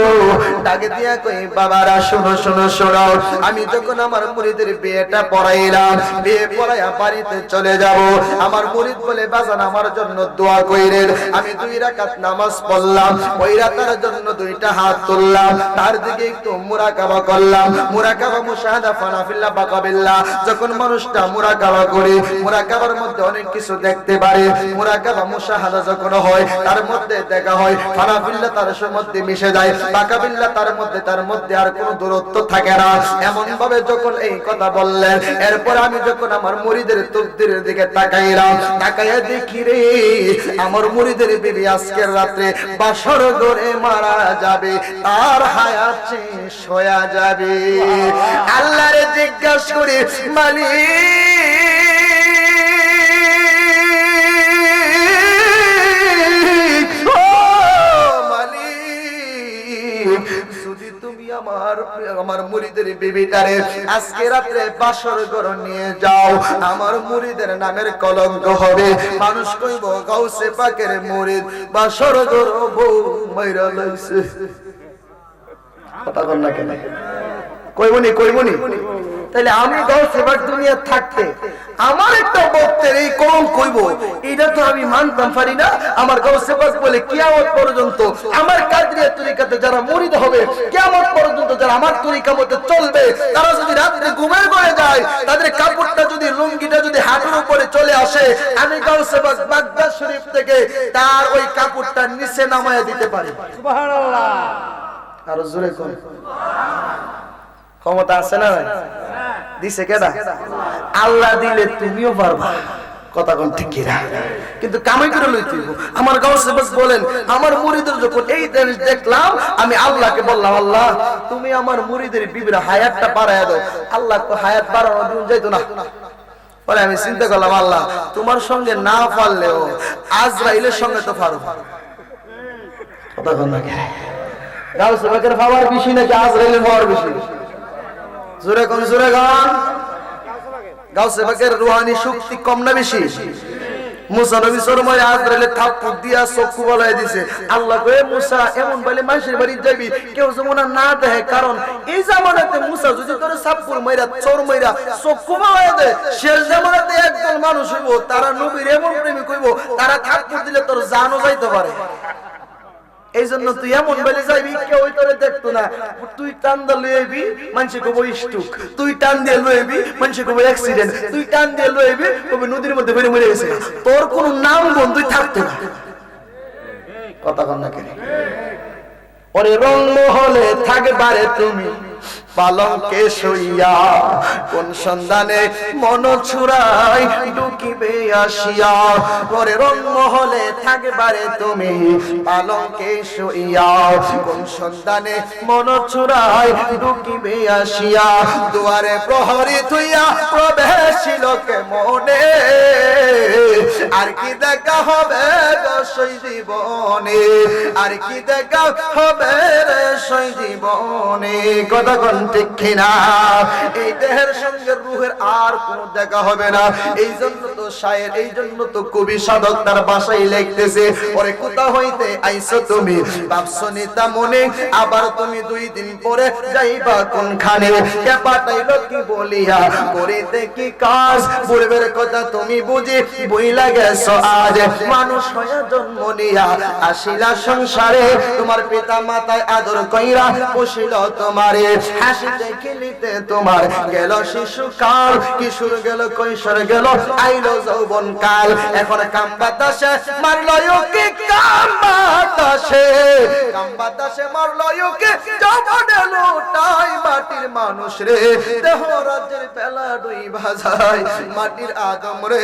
ডাক দিয়া কই বাবারা শোনো শোনো শোনো, আমি যখন আমার মুরিদের বিয়েটা পড়াইলাম, বিয়ে পড়াইয়া বাড়িতে চলে যাব, আমার মুরিদ বলে বাজান আমার জন্য দোয়া কইরেন। আমি 2 রাকাত নামাজ পড়লাম, ওই রাতের জন্য 2টা হাত তুললাম, তার দিকে একটু মুরাকাবা করলাম, মুরাকাবা মুশাহাদা ফানাফিল্লাহ বাকাবিল্লাহ। যখন মানুষটা মুরাকাবা করে, মুরাকাবার মধ্যে অনেক কিছু দেখতে পারে, মুরাকাবা মুশাহাদা যখন হয় তার মধ্যে দেখা হয়, ফানাফিল্লাহ তার মধ্যে মিশে যায়, বাকাবিল্লাহ তার মধ্যে আর কোনো দূরত্ব থাকে না। এমন ভাবে যখন এই কথা বললেন, এরপর আমি যখন আমার মুরিদের তকদিরের দিকে তাকাইলাম, তাকাইয়া দেখি রে আমার মুরিদের বিবি আজকের রাতে বাসর ঘরে মারা যাবে, আর হায়াত শেষ হয়ে যাবে। আল্লাহরে জিজ্ঞাসা করে মালিক যদি তুমি আমার মুরিদের বিবিটারে আজকে রাতে বাসর ঘর নিয়ে যাও, আমার মুরিদের নামের কলঙ্ক হবে, মানুষ কইব গাউসে পাকের মুরিদ বাসর ঘর বউ মাইরা লইছে। কথা বল না কেন? কইবনি। তাহলে আমি গাউসে পাক দুনিয়া থাকতে আমার একটা বক্তের এই কলঙ্ক কইব, এটা তো আমি মানতাম পারি না। আমার গাউসে পাক বলে কিয়ামত পর্যন্ত আমার কাদরিয়া তরিকাতে যারা মুরিদ হবে, কিয়ামত পর্যন্ত যারা আমার তরিকা মতে চলবে, তারা যদি রাতে ঘুমের ঘরে যায়, তাদের কাপড়টা যদি লুঙ্গিটা যদি হাঁটুর উপরে চলে আসে, আমি গাউসে পাক বাগদাদ শরীফ থেকে তার ওই কাপড়টা নিচে নামায়া দিতে পারি। সুবহানাল্লাহ। আরো জোরে কোন ক্ষমতা আছে না? দিছে কেডা? আল্লাহ দিলে তুমিও পারবা। কথা কোন ঠিক কিনা? কিন্তু কামাই করে লইতে হইব। আমার গাউসে পাক বলেন, আমার মুরিদের যখন এই জিনিস দেখলাম, আমি আল্লাহকে বললাম, আল্লাহ তুমি আমার মুরিদের বিবির হায়াতটা বাড়ায়া দাও। আল্লাহ তো হায়াত বাড়ানো দিন যাইতো না। পরে আমি চিন্তা করলাম, আল্লাহ তোমার সঙ্গে না পারলেও আজরাইলের সঙ্গে তো পারো। কথা কোন না? গাউসে পাকের পাওয়ার বেশি নাকি আজরাইলের পাওয়ার বেশি? জোরে কোন জোরে গান। গাউসে পাকের রূহানি শক্তি কম না বেশি? মুসা নবী সরমায় আজরাইলে থাপ্পড় দিয়া চক্ষু বলায় দিছে। আল্লাহ কয়ে মুসা এমন বলে মানুষের বাড়ি যাবি কেউ যেমন না দেখে, কারণ এই জামানাতে মুসা যদি তোর থাপ্পড় মাইরা চোর মাইরা চক্ষু বলায় দেয়, শেষ জামানাতে একদল মানুষ হইব তারা নবীর এমন প্রেমিক হইব, তারা থাপ্পড় দিলে তোর জানও যাইতে পারে। এই জন্য তুই এমন বেলে যাইবি কেউ তোরে দেখতো না। তুই টান দিয়ে লইবি মানুষে কব স্ট্রোক, তুই টান দিয়ে লইবি মানুষে কব অ্যাক্সিডেন্ট, তুই টান দিয়ে লইবি কবে নদীর মধ্যে ফেলে মরে গেছে, তোর কোন নাম বন্ধুই থাকতো না। কথা কন না কেন? ওরে রংমহলে থাকবারে তুমি পালঙ্কে শুইয়া, কোন সন্ধানে মন ছুড়াই ঢুকিবে আসিয়া। ওরে রংমহলে থাকবারে তুমি পালঙ্কে শুইয়া, কোন সন্ধানে মন ছুড়াই ঢুকিবে আসিয়া। দুয়ারে প্রহরী থুইয়া প্রবেশিল কে মনে, আর কি দেখা হবে গো সেই জীবনে, আর কি দেখা হবে রে সেই জীবনে, কথা কোন ঠিক কিনা? এই দেহের সঙ্গে রূহের আর কোনো দেখা হবে না। এই জন্য তো শায়ের, এই জন্য তো কবি সাধক তার ভাষায় লিখতেছে, ওরে কোথা হইতে আইছো তুমি ভাবছো নিতা মনে, আবার তুমি 2 দিন পরে যাইবা কোনখানে, কে পাঠাইলো কি বলিয়া করিতে কি কাজ, পূর্বের কথা তুমি বুঝি বইলা গেছো আজ, মানুষ হয়ে জন্ম নিয়া আসিলা সংসারে, তোমার পিতা মাতায় আদর কইরা পুষিল তোমারে, হাসিতে খেলিতে তোমার গেল শিশুকাল, কিশোর গেল কৈশোর গেল আইলো যৌবন কাল, এখন কাম বাতাসে মারলো কি কাম বাতাসে, কাম বাতাসে মারলো কি যৌবনে লুটাই মাটির মানুষ রে, দেহ রাজ্যের বেলা ডুইবা যায়, মাটির আদম রে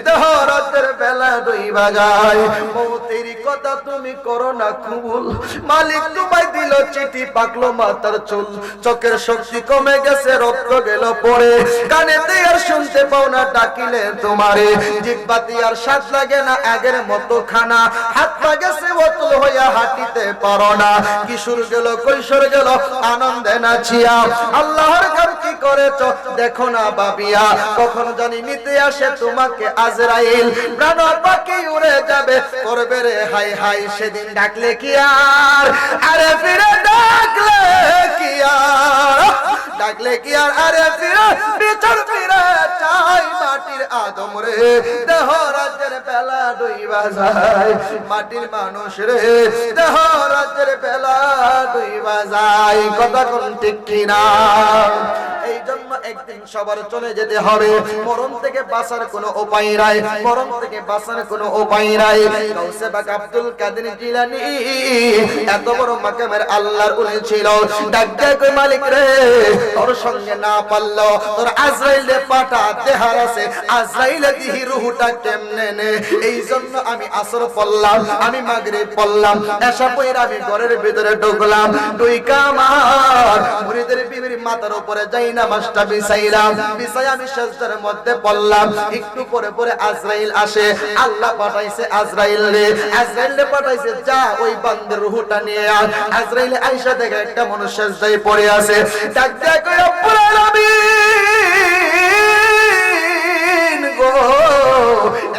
দেহ রাজ্যের বেলা ডুইবা যায়, মৌতের কথা তুমি করো না কবুল, মালিক তোমায় দিল চিঠি পাকলো মাথার চুল, চোখের শক্তি কমে গেছে রক্ত গেল পড়ে, কানেতে আর শুনতে পাও না ডাকিলে তোমারে, জিহ্বাতে আর স্বাদ লাগে না আগের মতো খানা, হাত পা গেছে অতুল হইয়া হাঁটিতে পারো না, কিশোর গেল কৈশোর গেল আনন্দে নাচিয়া, আল্লাহর কাম কি করেছ দেখো না বাবিয়া, কখন জানি নিতে আসে তোমাকে আজরাইল, প্রাণ পাখি উড়ে যাবে করবে রে হাই হাই, সেদিন ডাকলে কি আর আরে ফিরে ডাকলে কি আর, ডাকলে কি আর আরে ফিরে বিচার ফিরে চাই মাটির আদম রে, দেহ রাজ্যের বেলা ডুইবা যায়, মাটির মানুষ রে দেহ রাজ্যের বেলা ডুইবা যায়, কথা কোন ঠিক কিনা? এই জন্য একদিন সবার চলে যেতে হবে, মরণ থেকে বাঁচার কোনো উপায় নাই, মরণ থেকে বাঁচার কোনো উপায় নাই। গাউসে পাক আব্দুল কাদের জিলানী এত বড় মাকামের আল্লাহর ওলি ছিল, ডাক দেয় কই মালিক রে তোর সঙ্গে না পারলো তোর আজরাইলে পাঠা দেহার আছে, আজরাইলে দিহি রূহটা কেমনে নে, এই জন্য আমি আসর পড়লাম, আমি মাগরিব পড়লাম, এশা পড়ে আমি ঘরের ভিতরে ঢুকলাম, ঢুইকা আমার মুরিদের বিবির মাথার উপরে যাই নামাজটা বিছাইলাম, বিছাই আমি সিজদার মধ্যে পড়লাম, একটু পরে পরে আজরাইল আসে, আল্লাহ পাঠাইছে আজরাইল রে, আজরাইল রে পাঠাইছে যা ওই বান্দার রূহটা নিয়ে আয়, আজরাইল আয়েশা দেখে একটা মানুষ সিজদায় পড়ে আছে, ডাক দেয় কই রব্বুল আলামিন গো,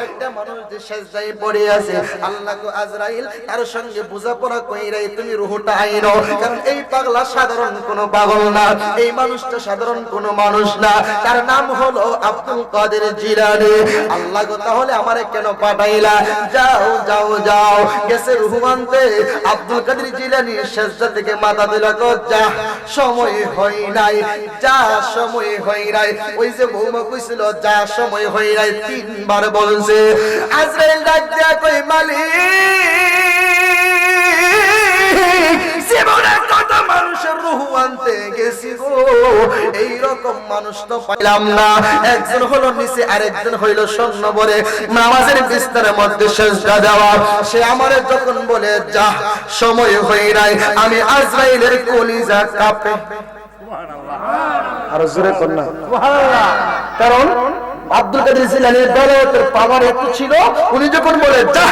একটা মানুষ যে সিজদায় পড়ে আছে, আল্লাহ গো আজরাইল তার সঙ্গে বোঝাপড়া কইরাই তুমি রূহটা আইনো, কারণ এই পাগলা সাধারণ কোনো পাগল না, এই মানুষটা সাধারণ কোনো মানুষ না, তার নাম হলো আব্দুল কাদের জিলানী, আল্লাহ গো তাহলে আমারে কেন পাঠাইলা, যাও যাও যাও, গেছে রূহ আনতে, আব্দুল কাদের জিলানী সিজদা থেকে মাথা দিলা গো, যা সময় হয় নাই, যা সময় হয় নাই, ওই যে বৌমা কইছিল যা সময় হয় নাই 3 বার বলছে, আজরাইল ডাক দেয়া কই মালিক জীবনে কত মানুষের রূহ আনতে গেছি গো, এই রকম মানুষ তো পাইলাম না, একজন হলো নিচে আরেকজন হইল স্বর্ণবরে নামাজের বিস্তারের মধ্যে সিজদা দেওয়া, সে আমারে যখন বলে যা সময় হই নাই, আমি আজরাইলের কলিজা কাঁপে, সুবহানাল্লাহ, আর জোরে কর না সুবহানাল্লাহ, কারণ আব্দুল কাদের জিলানীর দৌলতের পাওয়ার এত ছিল, উনি যখন বলে যা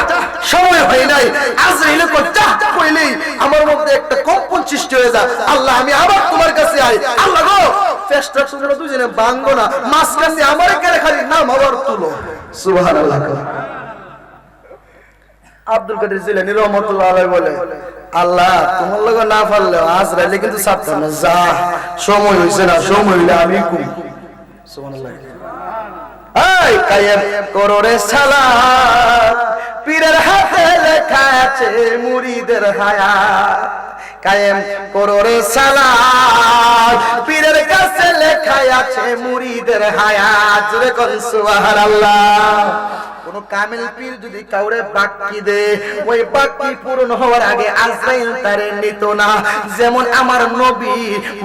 সময় হয় নাই, আজরাইল কো যা কইলেই আমার মধ্যে একটা কম্পন সৃষ্টি হয়ে যায়, আল্লাহ আমি আবার তোমার কাছে আই, আল্লাহ গো চেষ্টা তোমরা দুজনে ভাঙবো না, মাঝখান দিয়ে আমার কেড়ে খালি নাম আবার তুলো, সুবহানাল্লাহ। আব্দুল কাদের জিলানী রাহমাতুল্লাহ আলাইহি বলে আল্লাহ তোমার লগে না পারলে আজরাইল কিন্তু ছাড়তো না, যা সময় হইছে না, সময় হইলে আমি কই, সুবহানাল্লাহ। এই কায়েম করো রে সালাত, পীরের হাতে লেখা আছে মুরিদের হায়াত, কায়েম করো রে সালাত, পীরের কাছে লেখা আছে মুরিদের হায়াত, জোরে কোন সুবহানাল্লাহ। কোন কামেল পীর যদি কাউরে বাক্কি দে, ওই বাক্কি পূরণ হওয়ার আগে আজরাইল তারে নিত না, যেমন আমার নবী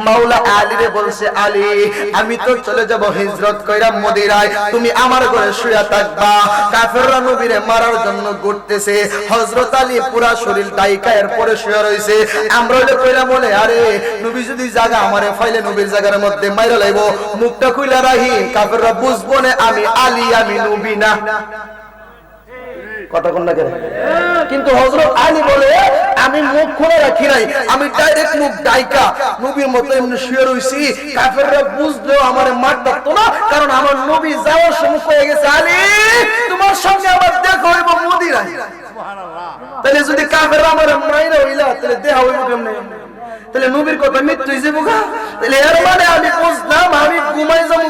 মাওলা আলী রে বলছে, আলী আমি তো চলে যাব হিজরত কইরা মদিনায়, তুমি আমার ঘরে শুয়ে থাকবা, কাফেররা নবীরে মারার জন্য ঘুরতেছে, হযরত আলী পুরা শরীর ডাইকা এর পরে শুয়ে রইছে, আমরা হইলে কইরা বলে আরে নবী যদি জায়গা আমারে ফাইলে নবীর জায়গার মধ্যে মাইরা লাইবো, মুখটা খুইলা রাখি, কাফেররা বুঝবো না আমি আলী আমি নবী না, কথা কোন না কেন? কিন্তু হযরত আলী বলে আমি মুখ খুলে রাখি নাই, আমি ডাইরেক্ট মুখ ডাইকা নবীর মতো এমনি শুয়ে রইছি, কাফেররা বুঝলেও আমারে মার ডাকতো না, কারণ আমার নবী যাওয়ার সময় হয়ে গেছে, আলী তোমার সঙ্গে আবার দেখা হইব মদিনায়। সুবহানাল্লাহ। তাহলে যদি কাফেররা আমারে মাইরা হইলা তাহলে দেখা হইব কেমনে? তাহলে নবীর কথা মৃত্যু যাবো। তাহলে এর মানে আমি বুঝলাম আমি ঘুমাই যাবো।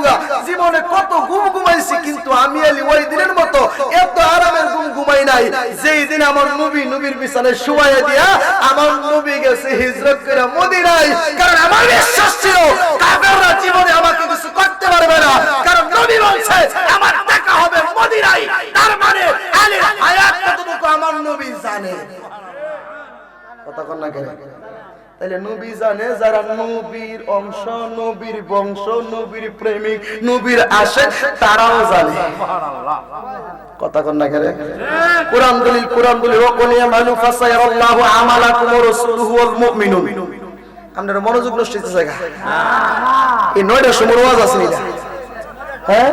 জীবনে কত ঘুম ঘুমাইছি, কিন্তু আমি আলী ওই দিনের মতো এত আরামের ঘুম ঘুমাই নাই যেই দিন আমার নবী নবীর বিছানায় শুয়াইয়া দিয়া আমার নবী গেছে হিজরত করে মদিনায়। কারণ আমার বিশ্বাস ছিল কাফেররা জীবনে আমাকে কিছু করতে পারবে না, কারণ নবী বলছে আমার দেখা হবে মদিনায়। তার মানে আলীর হায়াত কতটুকু আমার নবী জানে। কথা কোন না কেন? তাহলে নবী জানে, যারা নবীর অংশ, নবীর বংশ, নবীর প্রেমিক, নবীর আশিক, তারাও জানে। সুবহানাল্লাহ। কথা কোন না কেন? কুরআন দলিল ওয়াকুলিয়া মানু ফাসায়াল্লাহু আমালাকুম ওয়া রাসূলুহু ওয়াল মুমিনুন। আপনারা মনোযোগ নষ্ট হইছে জায়গা। এই 9টা সময় ওয়াজ আছে না? হ্যাঁ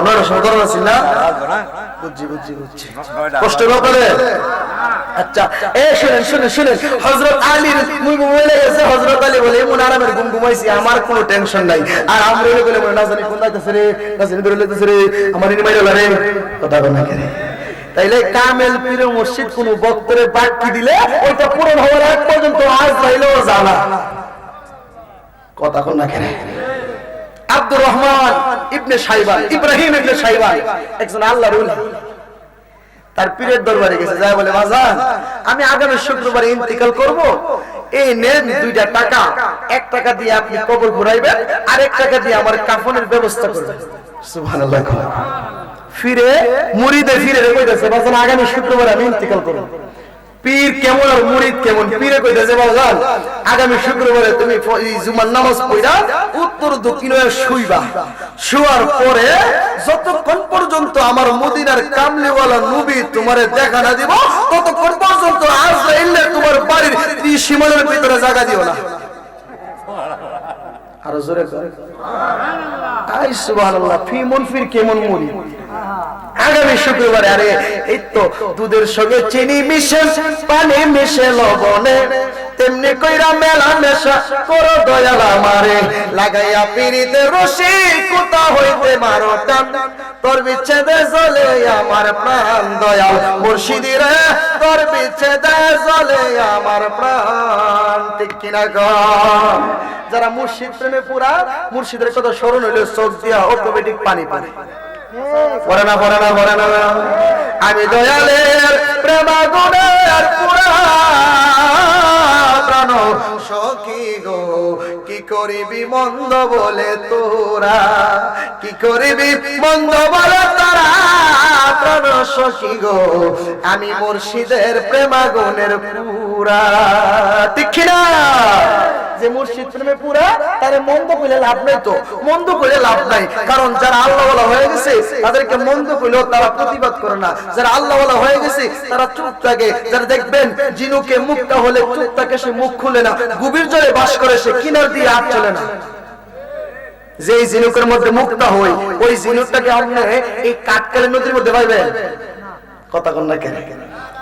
নয়টা সময় করা আছে না? বুঝছি কষ্ট করে। আচ্ছা শুনেন হযরত আলীর মুই বলে গেছে, হযরত আলী বলে এমন আরামের ঘুম ঘুমাইছি আমার কোনো টেনশন নাই। আর আমরা বলে না জানি কোন যাইতেছে রে, না জানি ধরে লইতেছে রে, আমার ইনি মাইরা রে। কথা কোন না কেন? তাইলে কামেল পীরের মসজিদ কোন বক্তরে বাকি দিলে ওইটা পূরণ হওয়ার আগ পর্যন্ত আজ যাইলেও জানা। কথা কোন না কেন? আব্দুর রহমান ইবনে শাইবান, ইব্রাহিম ইবনে শাইবান একজন আল্লাহর ওলি, তার পীরের দরবারে গেছে, যায় বলে বাজান আমি আগামী শুক্রবারে ইন্তিকাল করব, এই নেন 2টা টাকা, 1 টাকা দিয়ে আপনি কবর ঘুরাইবেন আর 1 টাকা দিয়ে আমার কাফনের ব্যবস্থা করবেন। সুবহানাল্লাহ। ফিরে মুরিদে ফিরে কইতাছে বাজান আগামী শুক্রবারে আমি ইন্তিকাল করব। পীর কেমন আর মুরিদ কেমন? পীরে কইতাছে বাজান আগামী শুক্রবারে তুমি জুমার নামাজ পড়া উত্তর দক্ষিণে শুইবা, শুয়ার পরে যতক্ষণ পর্যন্ত আমার মদিনার কামলিওয়ালা নবী তোমারে দেখা না দিব ততক্ষণ পর্যন্ত আজরাইল তোমার বাড়ির সীমানার ভিতরে জায়গা দিও না। আরো জোরে সুবহানাল্লাহ। আই সুবহানাল্লাহ। ফি মুনফির কেমন মুরিদ? আগামী শুক্রবারে আরে এই তো দুধের সঙ্গে চিনি মিশে পানি মিশে লবণে তেমনি কইরা মেলা মেশা করো দয়াল আমারে, লাগাইয়া পিরিতে রশি কোথা হইতে মারো টান, তোর বিচ্ছেদে জ্বলে আমার প্রাণ দয়াল মুর্শিদি রে, তোর বিচ্ছেদে জ্বলে আমার প্রাণ। ঠিক কিনা গো? যারা মুর্শিদ প্রেমে পুরা, মুর্শিদের কথা স্মরণ হইলে চোখ দিয়া অটোমেটিক পানি পানি পড়ে না। আমি দয়ালের প্রেমাগুণের পুরা প্রাণ সখী গো, কি করিবি মন্দ বলে তোরা, কি করিবি মন্দ বলে তোরা প্রাণ সখী গো, আমি মুর্শিদের প্রেমাগুণের পুরা। ঠিক না? যে মুর্শিদ প্রেমে পুরা তারে মন্দ কইলে লাভ নাই, তো মন্দ কইলে লাভ নাই, কারণ যারা আল্লাহওয়ালা হয়ে গেছে তাদেরকে মন্দ কইলেও তারা প্রতিবাদ করে না। যারা আল্লাহওয়ালা হয়ে গেছে তারা চুপ থাকে। যারা দেখবেন জিনুকে মুক্তা হলে চুপ থাকে, সে মুখ খুলে না, গভীর জলে বাস করে, সে কিনার দিয়ে হাত চলে না। যে জিনুকের মধ্যে মুক্তা হয় ওই জিনুকটাকে আপনি এই কাঠকালি নদীর মধ্যে পাইবেন। কথা কোন না কেন?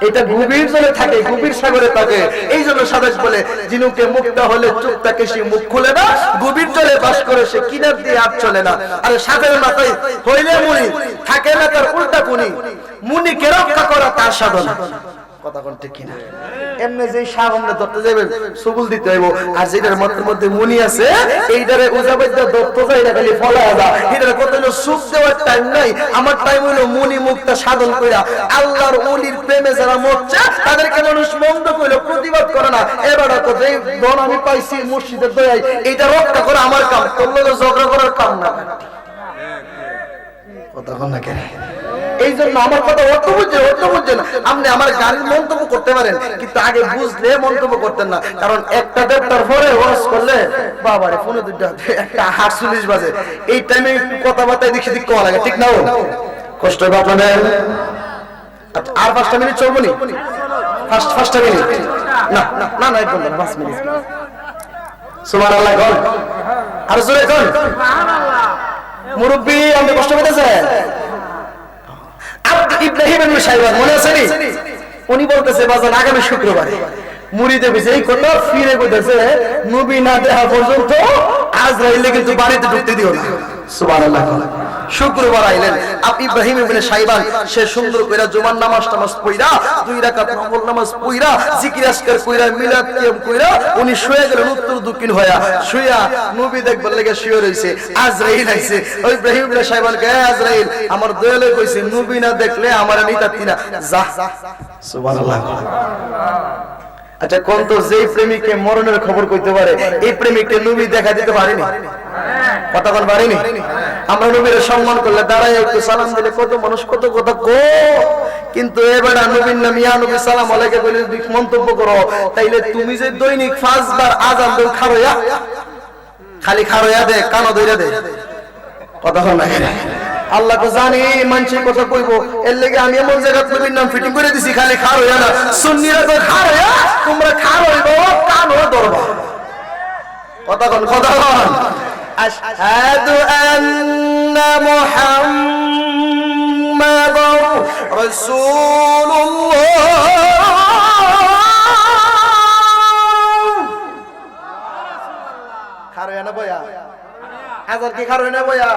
এটা গভীর জলে থাকে, গভীর সাগরে থাকে। এই জন্য সাদেশ বলে জিনুকে মুক্তা হলে চুপ থাকে, সে মুখ খুলে না, গভীর জলে বাস করে, সে কিনার দিয়ে হাত চলে না। আরে সাগরের মাথায় হইলে মুনি থাকে না, তার উল্টা কুনি, মুনিকে রক্ষা করা তার সাধনা। কথা কোন ঠিক কিনা? এমনি যে সাগরে ধরতে যাবেন সুবুল দিতে হইব, আর যেটার মধ্যে মুনি আছে এইটারে উজাবাইদা ধরতে যাই না, খালি ফলায়া যা। এটারে কত হলো সুখ দেওয়ার টাইম নাই, আমার টাইম হলো মুনি মুক্তা সাধন কইরা আল্লাহর ওলির প্রেমে যারা মরছে তাদেরকে মানুষ মন্দ কইলো প্রতিবাদ করে না। এবারে তো যেই ধন আমি পাইছি মুর্শিদের দয়ায়, এইটা রক্ষা করা আমার কাম, তোর লগে ঝগড়া করার কাম না। কথা কোন না কেন? এই জন্য আমার কথা অত বুঝছেন। আপনি আমার গানের মন্তব্য করতে পারেন, কিন্তু আগে বুঝলে মন্তব্য করতেন না। কারণ একটা দেড়টার পরে ওয়াজ করলে বাবারে ফোনে 1:48 বাজে, এই টাইমে কথাবার্তা দেখি দিক করা লাগে, ঠিক না? কষ্ট হবে আপনাদের। আচ্ছা আর 5টা মিনিট চলবো নি? 5টা মিনিট না না না 5 মিনিট। সুবহানাল্লাহ কোন? আর জোরে কোন? সুবহানাল্লাহ। মুরব্বি আপনি কষ্ট পেতেছেন? ইব্রাহিম ইবনে শাইবান মনে আছে নি? উনি বলতেছে বাজান আগামী শুক্রবারে মুড়িতে বেশি এই কথা ফিরে কইতেছে নবী না দেখা পর্যন্ত আজরাইলে কিন্তু বাড়িতে ঢুকতে দিও না। সুবহানাল্লাহ। শুক্রবার আইলেন ইব্রাহিম ইবনে শাইবান, সে সুন্দর কইরা জুমার নামাজ পড়া 2 রাকাত নফল নামাজ পড়া জিকির আজকার কইরা মিলাদ কিয়াম কইরা উনি শুয়ে গেলেন উত্তর দক্ষিণ হইয়া। শুয়া নবী দেখবার লাগা শুয়ে রইছে। আজরাইল আইছে। ওই ইব্রাহিম ইবনে শাইবান কে আজরাইল আমার দয়ালে কইছে নবী না দেখলে আমার নিতাতি না, যা। সুবহানাল্লাহ। আচ্ছা কোন তো যেই প্রেমিককে মরণের খবর কইতে পারে এই প্রেমিককে নবী দেখা দিতে পারেনি? কথা বল পারেনি? আমরা নবীর সম্মান করলে দাঁড়ায় একটু সালাম দিলে কত মানুষ কত কথা কো, কিন্তু এবার নবীর নাম ইয়া নবী সালাম আলাইকে বলে মন্তব্য করো, তাইলে তুমি যে দৈনিক 5 বার আযান দাও খারোয়া, খালি খারোয়া দে কানো ধইরা দে, কথা হল না। আল্লাহ তো জানি মানুষের কথা কইবো, এর লাগি আমি এমন জায়গা নবীর নাম ফিটিং করে দিছি খালি খারোয়া না, সুন্নিরা তো খারোয়া, তোমরা খারোইবো কানো ধরবা, কথা কোন কথা কোন। আশহাদু আন্না মুহাম্মাদুর রাসূলুল্লাহ। খারোয়া না বয়া আজার কি খারোয়া না বয়া,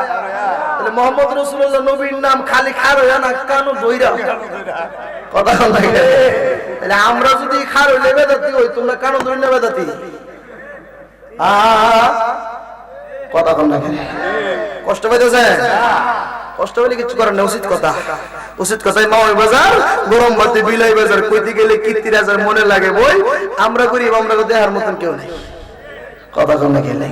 তাহলে মুহাম্মদ রাসূলুল্লাহ নবীর নাম খালি খারোয়া না কানো ধইরা, কথা কোন না। তাহলে আমরা যদি খারোইলে বেদাতি হই তোমরা কানো ধইরা বেদাতি, কথা কোন না। কষ্ট পাইতেছে? কষ্ট হইলে কিছু করার না, উচিত কথা। উচিত কথাই মাওই বাজার গরম ভাতে বিলাই বাজার কইতে গেলে কীর্তি রাজার মনে লাগে বই, আমরা গরিব আমরা দেহার মতন কেউ নাই, কথা কোন না। গেলে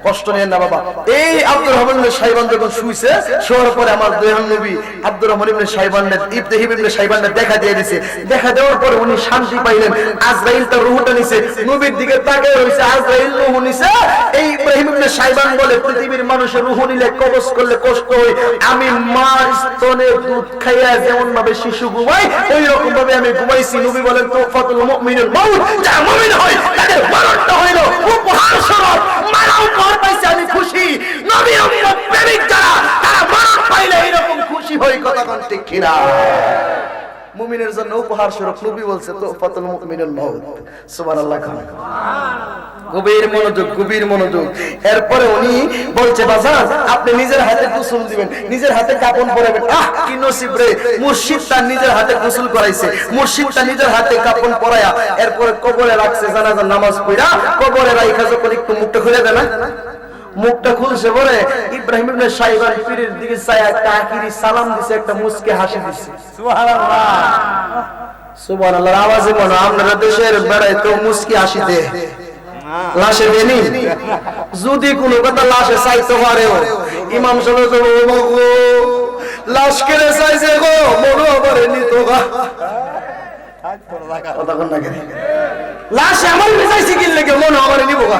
কষ্ট নেন না বাবা। এই আব্দুর রহমান ইবনে শাইবান যখন শুইছে, শোয়ার পরে আমার দয়াল নবী আব্দুর রহমান ইবনে শাইবানের ইব্রাহিম ইবনে শাইবানের দেখা দিয়ে দিয়েছে। দেখা দেওয়ার পরে উনি শান্তি পাইলেন। আজরাইল তার রূহটা নিছে, নবীর দিকে তাকিয়ে রইছে, আজরাইল রূহ নিছে। এই ইব্রাহিম ইবনে শাইবান বলে পৃথিবীর মানুষের রূহ নিলে কবজ করলে কষ্ট হয়, আমি মার স্তনের দুধ খাইয়া যেমন ভাবে শিশু ঘুমায় ওই রকম ভাবে আমি ঘুমাইছি। নবী বলেন তুফাতুল মুমিনুল মাউত, যারা মুমিন হয় তাদের মরণটা হইল উপহার স্বরূপ, মারাও পাইছে আমি খুশি। নবী উম্মত প্রেমিক যারা তারা মরণ পাইলে এরকম খুশি হয়, কথা কোন ঠিক কিনা। মুমিনের জন্য উপহার স্বরূপ নবী বলছে তুফাতুল মুমিনুল মাউত। সুবহানাল্লাহ। গভীর মনোযোগ, গভীর মনোযোগ। এরপরে উনি বলছে বাজার আপনি নিজের হাতে গোসল দিবেন, নিজের হাতে কাপড় পরাবেন। আহ কি নসিব রে, মুর্শিদ তার নিজের হাতে গোসল করাইছে, মুর্শিদ তার নিজের হাতে কাপড় পরায়া এরপরে কবরে রাখছে, জানাজার নামাজ পড়া কবরে রাইখা যখন একটু মুখটা খুলে দেয় না, মুখটা খুলছে পরে ইব্রাহিম ইবনে শাইবান পীরের দিকে চায় একটা আখিরি সালাম দিছে, একটা মুস্কে হাসি দিছে। সুবহানাল্লাহ। সুবহানাল্লাহ। আওয়াজে মনে আপনারা দেশের বেড়ায় তো মুস্কি হাসি দে, লাশে দেনি যদি কোনো কথা লাশে চাইতে পারেও ইমাম সাহেব লাশ কেড়ে চাইছে গো মরো আবারে নিত গা, কথা কোন না। লাশ আমার চাইছে কি লাগে মনে আবারে নিব গা,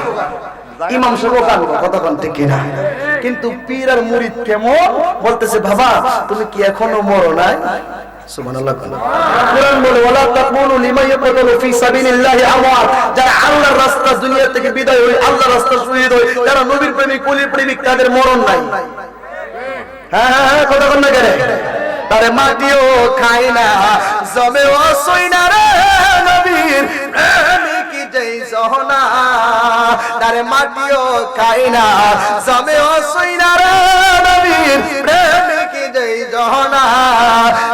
ইমাম সাহেব কাঁদবো, কথা কোন ঠিক কিনা। কিন্তু পীর আর মুরিদ কেমন বলতেছে বাবা তুমি কি এখনো মরো নাই? সুবহানাল্লাহ। কুরআন বলে ওয়ালা তাকুলু লিমান ইয়াকতুলু ফি সাবিলিল্লাহি আমওয়াত, যারা আল্লাহর রাস্তা দুনিয়া থেকে বিদায় হই আল্লাহর রাস্তা শহীদ হই, যারা নবীর প্রেমিক ওলির প্রেমিক তাদের মরণ নাই। হ্যাঁ হ্যাঁ কথা কোন না করে, তারে মাটিও খায় না জমেও সই না রে নবীর প্রেমিক যেই জহনা, তারে মাটিও খায় না জমেও সই না রে নবীর প্রেমিক যেই জহনা,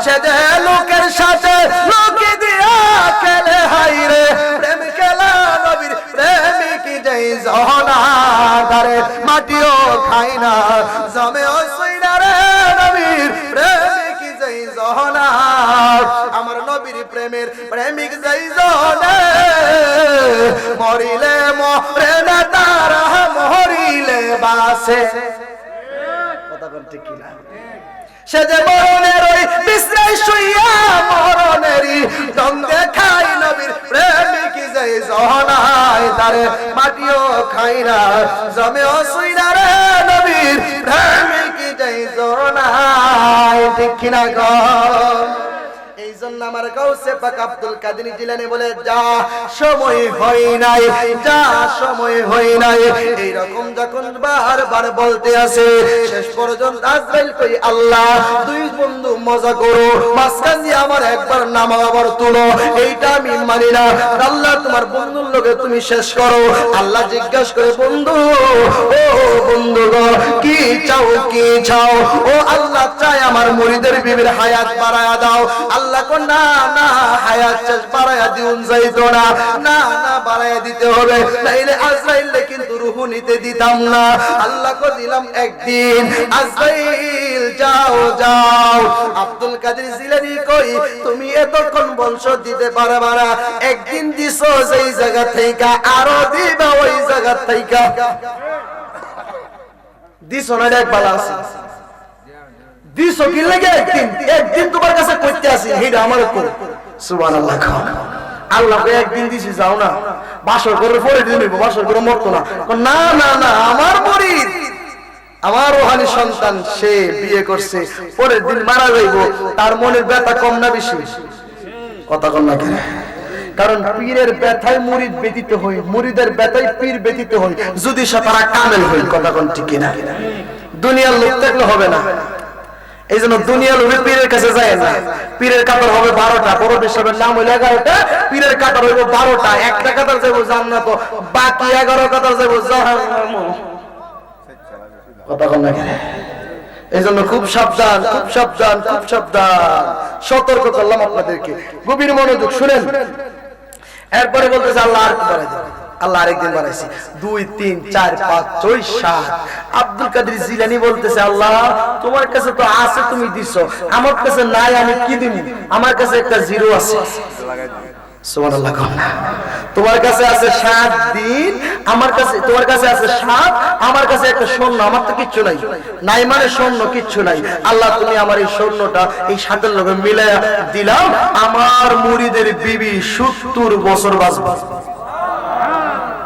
সে যে লোকের সাথে লোকে দিয়া খেলে হাই রে প্রেম খেলা নবীর প্রেমিক যেই জহনা, তারে মাটিও খায় না জমেও সই না রে নবীর প্রেমিক যেই জহনা, আমার নবীর প্রেমের প্রেমিক যেই জহনা, মরিলে মরে না তারা মরিলে বাসে, কথা কোন ঠিক কিনা। সে যে মরণের ওই বিশ্রাই শুইয়া মরণেরই দন্দে খাই নবীর প্রেমিক যেই জহনায়, তারে মাটিও খাই না জমেও শুই না রে নবীর প্রেমিক যেই জহনায়, ঠিক কিনা গো। এই জন্য আমার গাউসে পাক আব্দুল কাদের জিলানী বলে যা সময় হয় নাই, যা সময় হয় নাই। এই রকম যখন বারবার বলতে আছে, শেষ পর্যন্ত আজরাইল কই আল্লাহ দুই বন্ধু মজা করো, মাঝখান দিয়ে আমার একবার নামা আবার তুলো, এইটা আমি মানি না। আল্লাহ তোমার বন্ধুর লোকে তুমি শেষ করো। আল্লাহ জিজ্ঞাসা করে বন্ধু, ও বন্ধু গো কি চাও, কি চাও? ও আল্লাহ চাই আমার মুরিদের বিবির হায়াত বাড়ায়া দাও। আল্লাহ কো না না, হায়াত শেষ বাড়ায়া দিউন যাইতো না, না না বাড়ায়া দিতে হবে, নাইলে আজরাইলে কিন্তু রূহ নিতে দিতাম না। আল্লাহ কো দিলাম একদিন, আজরাইল যাও যাও। আব্দুল কাদের জিলানী কই তুমি এতক্ষণ বলছো দিতে পারবা না, একদিন দিছো যেই জায়গা থেকে আরো দিবা ওই জায়গা থেকে। দিছো না এক বালা আছে, দিছো কি লাগে একদিন, একদিন তোমার কাছে কইতে আসি হেডা আমার উপর। সুবহানাল্লাহ। আল্লাহ একদিন দিছি যাও না, বাসর করে পরে দিন বাসর করে মরতো না। না না না, আমার মুরিদ, আমার রোহানি সন্তান, সে বিয়ে করছে, পরের দিন মারা যাইব, তার মনের ব্যথা কম না বেশি? কথা কম না কেন? কারণ পীরের ব্যথায় মুরিদ ব্যতীত হয়, মুরিদের ব্যথায় পীর ব্যতীত হয়, যদি সে তারা কামেল হয়। কথা কোন ঠিক না? দুনিয়ার লোক থাকলে হবে না। এই জন্য দুনিয়ার লোক পীরের কাছে যায় না। পীরের কাতার হবে 12টা, বড় সাহেবের নাম হইল 11টা, পীরের কাতার হইব 12টা। একটা কাতার যাবো জান্নাত, বাকি 11 কাতার যাবো জাহান্নাম। কথা কোন না কেন? এই জন্য খুব সাবধান, খুব সাবধান, খুব সাবধান, সতর্ক করলাম আপনাদেরকে। গভীর মনোযোগ শুনেন। এরপরে বলতেছে আল্লাহ আর বাড়াই দেবে, আল্লাহ আরেকদিন বাড়াইছে, 2 3 4 5 6 7। আব্দুল কাদের জিলানী বলতেছে আল্লাহ তোমার কাছে তো আছে, তুমি দিছো, আমার কাছে নাই, আমি কি দিব? আমার কাছে একটা জিরো আছে। সুবহানাল্লাহ। তোমার কাছে আছে 7 দিন, আমার কাছে, তোমার কাছে আছে 7, আমার কাছে একটা শূন্য, আমার তো কিচ্ছু নাই, নাই মানে শূন্য, কিচ্ছু নাই। আল্লাহ তুমি আমার এই শূন্যটা এই 7-এর লগে মিলায়া দিলাম, আমার মুরিদের বিবি 70 বছর বাঁচবে।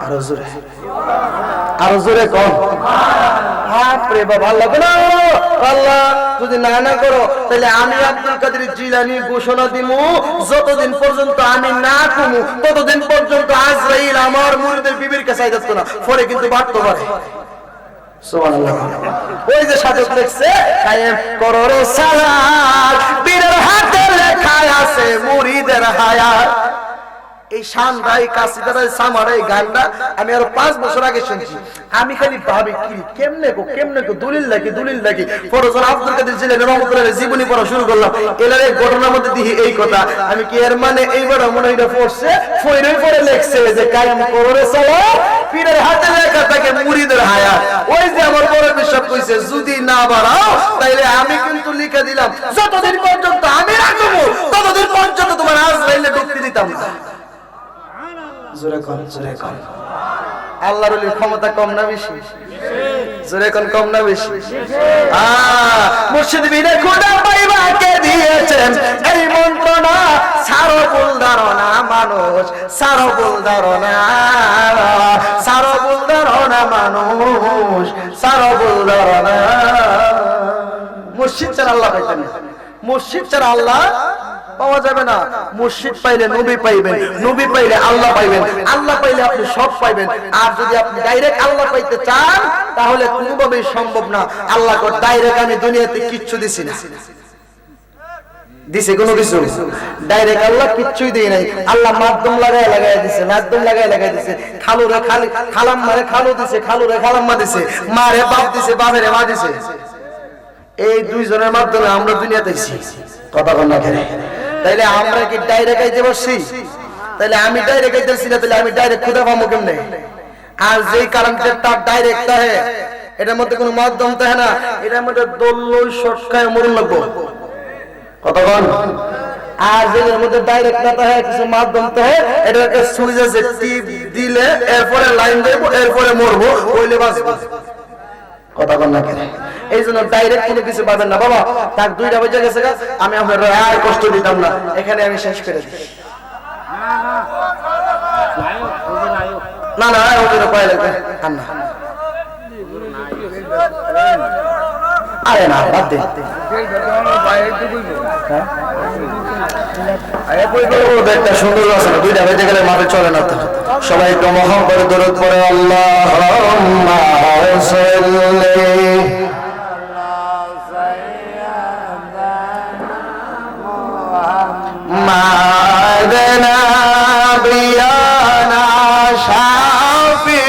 আরো জোরে, আরো জোরে কম। বাপরে বাবা, আল্লাহ বলো আল্লাহ যদি না না করো তাহলে আমি আব্দুল কাদের জিলানী ঘোষণা দিমু, যতদিন পর্যন্ত আমি না কমু ততদিন পর্যন্ত আজরাইল আমার মুরিদের বিবির কাছে যাইতো না, পরে কিন্তু বাড়তে পারে। সুবহানাল্লাহ। ওই যে সাধক লেখছে কায়েম করো রে সালাত, বীরের হাতে লেখা আছে মুরিদের হায়াত। এই শান ভাই কাসিদার সামার এই গানটা আমি আরো 5 বছর আগে শুনছি। আমি খালি ভাবি কি কেমনে গো দলিল লাগি ফরজন আব্দুল কাদের জিলানী রহমাতুল্লাহ জীবনী পড়া শুরু করলাম। এর ঘটনার মধ্যে দেখি এই কথা, আমি কি এর মানে এইবার মনে এটা পড়ছে পরে লেখছে যে কায়েম করো রে সালাত, পীরের হাতে লেখা থাকে মুরিদের হায়াত। ওই যে আমার বড় বিশ্বাস কইছে যদি না বাড়াও তাইলে আমি কিন্তু লিখে দিলাম যতদিন পর্যন্ত আমি রাখবো ততদিন পর্যন্ত তোমার আজরাইলে ঢুকতে দিতাম না। জোরে কোন, জোরে কোন। আল্লাহর ওলির ক্ষমতা কম না বেশি? জোরে কোন, কম না বেশি? মুর্শিদ বিনে খোদা পাইবাকে দিয়েছেন এই মন্ত্রণা, সারো ভুল ধারণা মানুষ, সারো ভুল ধারণা, সারো ভুল ধারণা মানুষ, সারো ভুল ধারণা। মুর্শিদ ছাড়া আল্লাহ পাইতেন না, মুর্শিদ ছাড়া আল্লাহ পাওয়া যাবে না। মুর্শিদ পাইলে নবী পাইবেন, নবী পাইলে আল্লাহ পাইবেন, আল্লাহ পাইলে আপনি সব পাইবেন। আর যদি আপনি ডাইরেক্ট আল্লাহ পাইতে চান তাহলে কোনোভাবেই সম্ভব না। আল্লাহ কো ডাইরেক্ট আমি দুনিয়াতে কিচ্ছু দিছি না, দিছে কোনো কিছু ডাইরেক্ট আল্লাহ কিচ্ছুই দেয় নাই। আল্লাহ মাধ্যম লাগায় দিছে, মাধ্যম লাগায় দিছে। খালু রে খালাম মারে খালু দিছে, খালু রে খালাম্মা দিছে, মারে বাপ দিছে, বাপেরে মা দিছে। এই দুইজনের মাধ্যমে আমরা দুনিয়াতে এসেছি। কথা বল না কেন? তাইলে আমরা কি ডাইরেক্ট আইতে পারছি? তাইলে আমি ডাইরেক্ট আইতেছি না, তাহলে আমি ডাইরেক্ট খুদা পাবো কেমনে? আর যেই কারণটা তার ডাইরেক্ট থাকে এটার মধ্যে কোনো মাধ্যম থাকে না, এটার মধ্যে দোল্লই সটকায় মরুন লাগবো। কথা বল। আর যেটার মধ্যে ডাইরেক্ট না থাকে কিছু মাধ্যম থাকে, এটাকে সুইচে যে টিপ দিলে এরপরে লাইন দেবো, এরপরে মরবো, ওইলে বাঁচবো। কথা বল না কেন? এই জন্য ডাইরেক্ট কোনো কিছু পাবেন না। বাবা তার 2টা বেজে গেছে, আমি আপনার আর কষ্ট দিতাম না, এখানে আমি শেষ করে দিই। না না ওদের কয় লাগবে না। আরে না বাদ দে একটা সুন্দর আছে না, দুইটা বেজে গেলে মাঠে চলে না তো। সবাই একটু মহম করে দরুদ পড়ে আল্লাহুম্মা সাল্লি মা'দানা বিয়ানা শাফি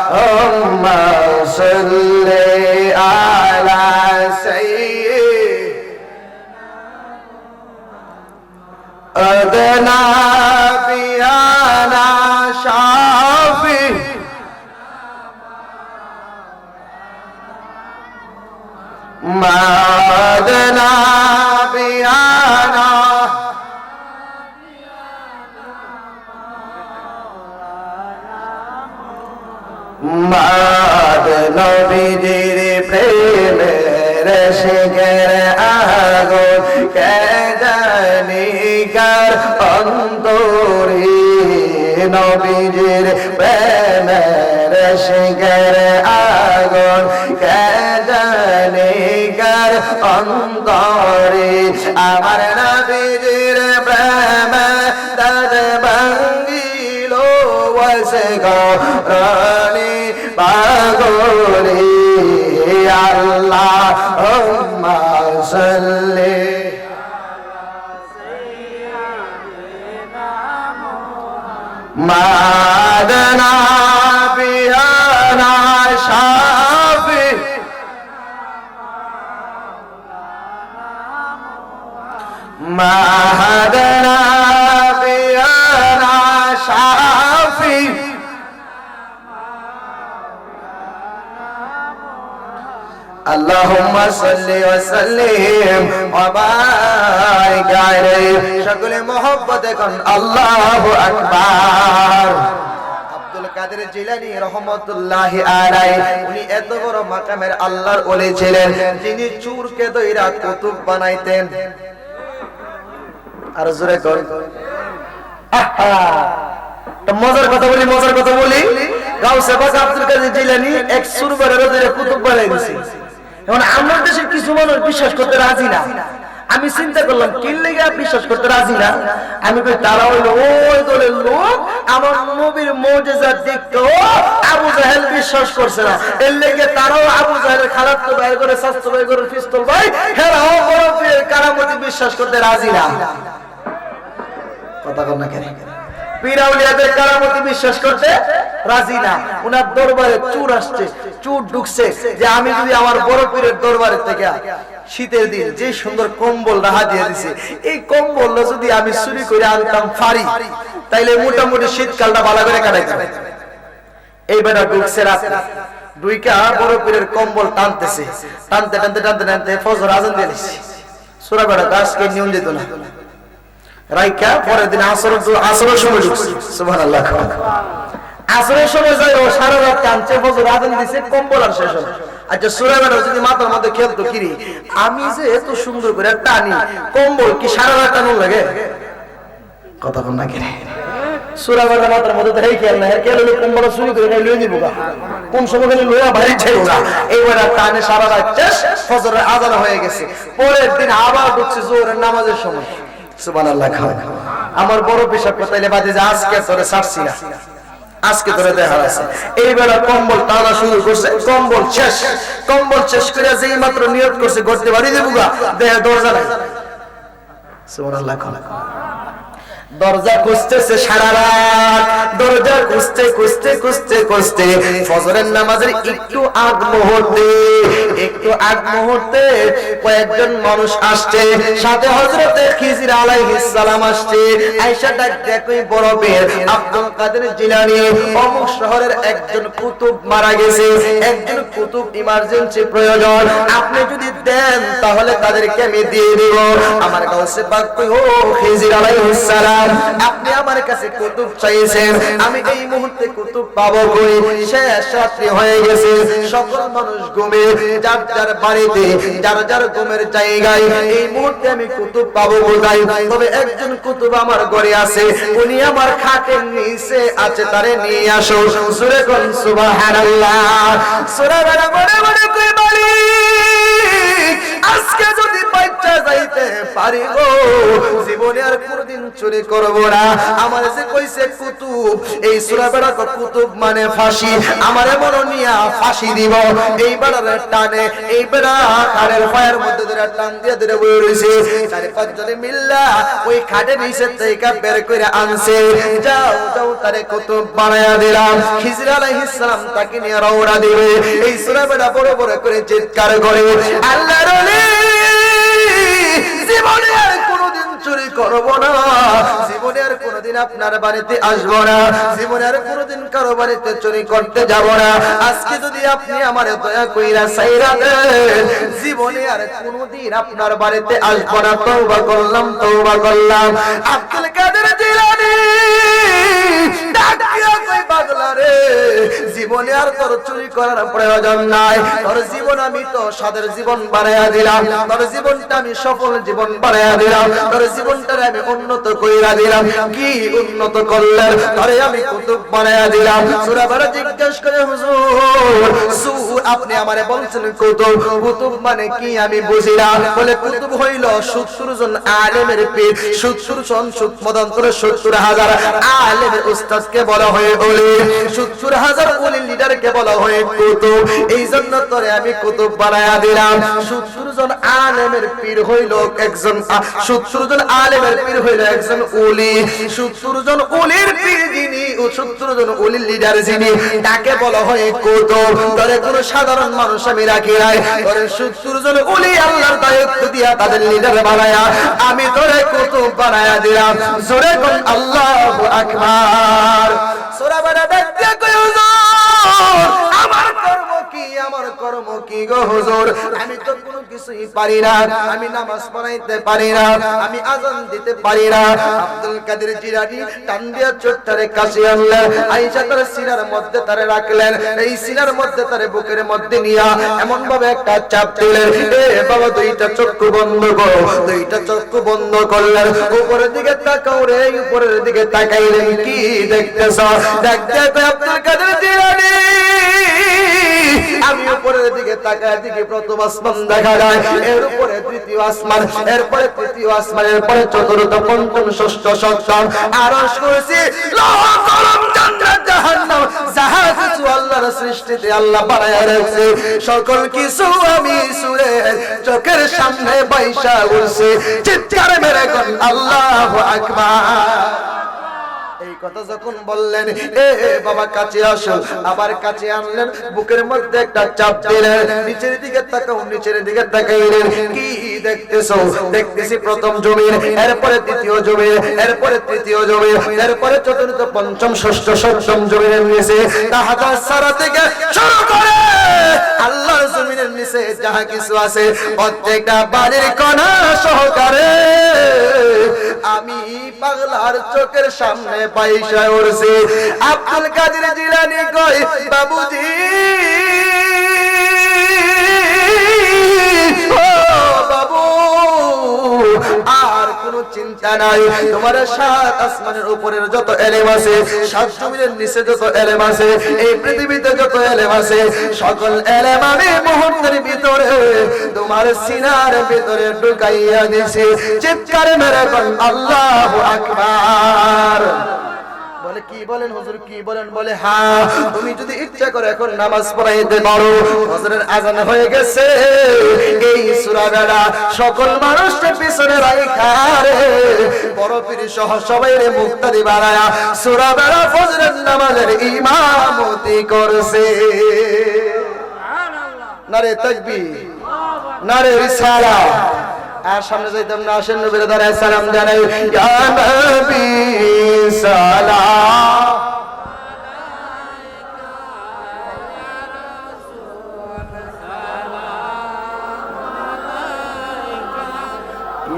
আল্লাহুম্মা সাল্লি আলা সাইয়্যিদিনা বিয়ানা শাফি মা'দানা বিয়ানা মাদ নবীজির প্রেমের শিখের আগুন কে জানি কার অন্তরে নবীজির প্রেমের শিখের আগুন কে জানি কার অন্তরে আমার নবীজির প্রেম দদ ভাঙ্গিল ওয়াসে গরানি পাগলে আল্লাহুম্মা সাল্লি মা'দানা বিয়ানা শাফি মা'দানা বিয়ানা শাফি আল্লাহুম্মা সাল্লি ওয়া সাল্লিম ওয়া বারিক আলাইহি সকলে মহব্বত করুন আল্লাহু আকবার। আব্দুল কাদের জিলানী রাহমাতুল্লাহি আলাইহি উনি এত বড় মাকামের আল্লাহর ওলি ছিলেন যিনি চুরকে দইরা কুতুব বানাইতেন। আর জোরে কর আহা তো মজার কথা বলি গাউসে পাক আব্দুল কাদের জিলানী এক সুরবারের দইরা কুতুব বানাই দিয়েছে। এখন আমার দেশের কিছু মানুষ বিশ্বাস করতে রাজি না। আমি চিন্তা করলাম কি লেগে বিশ্বাস করতে রাজি না। আমি কই তারা হইলো ওই দলের লোক, আমার নবীর মুজিজা দেখতো আবু জাহেল বিশ্বাস করছে না, এর লেগে তারাও আবু জাহেলের খালাতো ভাই করে শাস্ত্র ভাই করে পিস্তল ভাই হেরাও বড় পীরের কারামতি বিশ্বাস করতে রাজি না। কথা কর না কেন? পীর আউলিয়াদের কারামতি বিশ্বাস করতে রাজি না। উনার দরবারে চুর আসছে, চুর ঢুকছে যে আমি যদি আমার বড় পীরের দরবারে থেকে শীতের দিন যে সুন্দর কম্বল রাহা দিয়ে দিছে, এই কম্বলটা যদি আমি চুরি করে আনতাম ফারি, তাইলে মোটামুটি শীতকালটা ভালো করে কাটাইতাম। এই বেটা ঢুকছে রাতে, দুইটা বড় পীরের কম্বল টানতেছে, টানতে টানতে টানতে টানতে ফজর আজান দিয়ে দিছে। সূরা বেটা আজকে নিয়ম দিত না রাইকা, পরের দিন আসরের সময় ঢুকছে। সুবহানাল্লাহ। আসরের সময় যাই ও সারা রাত কাঁদছে, ফজর আজান দিছে, কম্বল আর শেষ হলো। আচ্ছা সূরা বেটা যদি মাথার মধ্যে খেলতো কিরে আমি যে এত সুন্দর করে টানি কম্বল কি সারা রাত টানুন লাগে? কথা বল না কেরে? সূরা বেটা মাথার মধ্যে তো এই খেল না, এর খেলে কম্বল চুরি করে লইয়ে দিব গা, কোন সময় গেলে লইয়া ভারী ছেড়ো না। এইবার টানে সারা রাত শেষ, ফজরের আজান হয়ে গেছে। পরের দিন আবার ঢুকছে জোহরের নামাজের সময়। সুবহানাল্লাহ। আমার বড় পেশা কোথাইলে বাদে যে আজকে তোরে ছাড়ছি না, আজকে তোরে দেখা আছে। এইবেলা কম্বল টানা শুরু করছে, কম্বল শেষ করে যেই মাত্র নিয়ত করছে গড়তে বাড়ি দেবো গা, দেহে দরজা নাই। সুবহানাল্লাহ। দরজা খুঁজতেছে সারা রাত, দরজা খুঁজতে ফজরের নামাজের একটু আগ মুহূর্তে কয়েকজন মানুষ আসছে, সাথে হযরতে খিজির আলাইহিস সালাম আসছে। আয়েশা ডাক দেখই বড় পীর আব্দুল কাদের জিলানী অমুক শহরের একজন কুতুব মারা গেছে, একজন কুতুব ইমার্জেন্সি প্রয়োজন, আপনি যদি দেন তাহলে তাদেরকে আমি দিয়ে দেব। আমার গাউসে পাক কই ও খিজির আলাইহিস সালাম আপনি আমার কাছে কুতুব চাইছেন, আমি এই মুহূর্তে কুতুব পাবো কই? শেষ রাত্রি হয়ে গেছে, সকল মানুষ ঘুমে, যার যার বাড়িতে, যার যার ঘুমের জায়গায়। এই মুহূর্তে আমি কুতুব পাবো কোথায়? তবে একজন কুতুব আমার ঘরে আছে, উনি আমার খাটের নিচে আছে, তারে নিয়ে আসো। সূরা কোন সুবহানাল্লাহ। সূরা বড় বড় কই বলি, আজকে যদি বাচ্চা যাইতে পারি গো, জীবনে আর কোনদিন চুরি করব না। আমার যে কইছে কুতুব, এই সূরা বেড়া কুতুব মানে ফাঁসি, আমারে মনো নিয়া ফাঁসি দিব। এই বেড়ার টানে, এই বেড়া কারের পায়ের মধ্যে ধরে টান দিয়ে ধরে বই রইছে। চার পাঁচ জনে মিল্লা ওই খাটে নিচে থেকে বের করে আনছে। যাও যাও তারে কুতুব বানায়া দিলাম। খিজির আলাইহিস সালাম তাকে নিয়ে রওনা দিবে। এই সূরা বেড়া বড় বড় করে চিৎকার করে, আল্লাহর ওলি, জীবনে আর কোনদিন চুরি করব না, জীবনে আর কোনদিন আপনার বাড়িতে আসব না, জীবনে আর কোনদিন কারো বাড়িতে চুরি করতে যাব না। আজকে যদি আপনি আমারে দয়া কইরা ছাইরা দেন, জীবনে আর কোনদিন আপনার বাড়িতে আসব না। তওবা করলাম, তওবা করলাম। আব্দুল কাদের জিলানী ডাক দিয়া কই, পাগলা রে, জীবনে আর তোর চুরি করার প্রয়োজন নাই। তোর জীবন আমি তো সাদের জীবন বানায়া দিলাম, তোর জীবনটা আমি সফল জীবন বানায়া দিলাম, তোর জীবনটারে আমি উন্নত কইরা দিলাম। কি উন্নত করলেন? তোরে আমি কুতুব বানায়া দিলাম। সূরা বড় জিজ্ঞেস করে, হুজুর আপনি আমারে বলছেন কুতুব, কুতুব মানে কি আমি বুঝি না। বলে কুতুব হইল 70 জন আলেমের পীর, 70 জন মদন্তরে 70,000 আলেমের উস্তাদকে বলা হয় ওলি, 70,000 ওলি লিডারকে বলা হয় কুতুব। এই জন্য তোরে আমি কুতুব বানায়া দিলাম। 70 জন আলেমের পীর হইল একজন, 70 জন আলেমের পীর হইল একজন ওলি। 70 জন ওলির পীর যিনি, 70 জন ওলির লিডার যিনি, তাকে বলা হয় কুতুব। তোরে কোন সাধারণ মানুষ আমি রাখি নাই, তোরে 70 জন ওলি আল্লাহর দায়িত্ব দিয়া তাদের লিডার বানায়া আমি তোরে কুতুব বানায়া দিলাম। জোরে কোন আল্লাহু আকবার। সূরা বড় দেখতে কই, হুজুর আমার কর্ম কি, আমার কর্ম কি গো হুজুর? আমি তো কোনো কিছুই পারি না, আমি নামাজ পড়াইতে পারি না, আমি আযান দিতে পারি না। আব্দুল কাদের জিলানী টান দিয়া চোখটারে কাছে আনলেন, আয়েশা তার সিনার মধ্যে তারে রাখলেন, এই সিনার মধ্যে তারে বুকের মধ্যে নিয়া এমন ভাবে একটা চাপ দিলেন, এ বাবা দুইটা চক্ষু বন্ধ করো। দুইটা চক্ষু বন্ধ করলেন, উপরের দিকে তাকাও রে, উপরের দিকে তাকাইলেন, কি দেখতেছ? দেখতে কই আব্দুল কাদের জিলানী, আমি উপরের দিকে তাকায় দেখি প্রথম আসমান দেখা যায়, এর উপরে তৃতীয় আসমান, এরপরে তৃতীয় আসমান, এরপরে চতুর্থ, পঞ্চম, ষষ্ঠ, সপ্তম, আরশ, কুরসি, লৌহ কলম, জান্নাত, জাহান্নাম, যাহা কিছু আল্লাহর সৃষ্টিতে আল্লাহ বানায়া রাখছে, সকল কিছু আমি সুরে চোখের সামনে বাইসা উঠছে। চিৎকার মেরে কোন আল্লাহু আকবার। এই কথা যখন বললেন, এ বাবা কাছে আসো, আবার কাছে আনলেন, বুকের মধ্যে একটা চাপ দিলেন, নিচের দিকে তাকাও, নিচের দিকে তাকাইলেন, কি দেখতেছো? দেখতেছি প্রথম জমিন, এরপরে দ্বিতীয় জমিন, এরপরে তৃতীয় জমিন, এরপরে চতুর্থ, পঞ্চম, ষষ্ঠ, সপ্তম জমিনের নিচে তাহাতা সারা থেকে শুরু করে আল্লাহর জমিনের নিচে যাহা কিছু আছে প্রত্যেকটা বাড়ির কণা সহকারে আমি পাগলার চোখের সামনে পয়সা উড়ছে। আব্দুল কাদের জিলানী কয়, বাবুজি ও বাবু, আর কোন চিন্তা নাই, তোমার 7 আসমানের উপরের যত এলেম আছে, 7 জমিনের নিচে যত এলেম আছে, এই পৃথিবীতে যত এলেম আছে, সকল এলেম আমি মুহূর্তের ভিতরে তোমার সিনার ভিতরে ঢুকাইয়া দিছি। চিৎকার মেরে বল আল্লাহু আকবার। বলে কি বলেন হুজুর, কি বলেন? বলে হ্যাঁ, তুমি যদি ইচ্ছা করে এখন নামাজ পড়াইতে পারো, ফজরের আযান হয়ে গেছে, এই সূরা বেড়া সকল মানুষের পিছনে রাইখা রে বড় পীর সহ সবাইরে মুক্তাদি বানায়া সূরা বেড়া ফজরের নামাজের ইমামতি করছে। সুবহানাল্লাহ, নারে তাকবীর, নারে রিসালাত। আর সামনে যাইতাম না, আসেন নবীর দরবারে সালাম জানাই, ইয়া নবী সালাম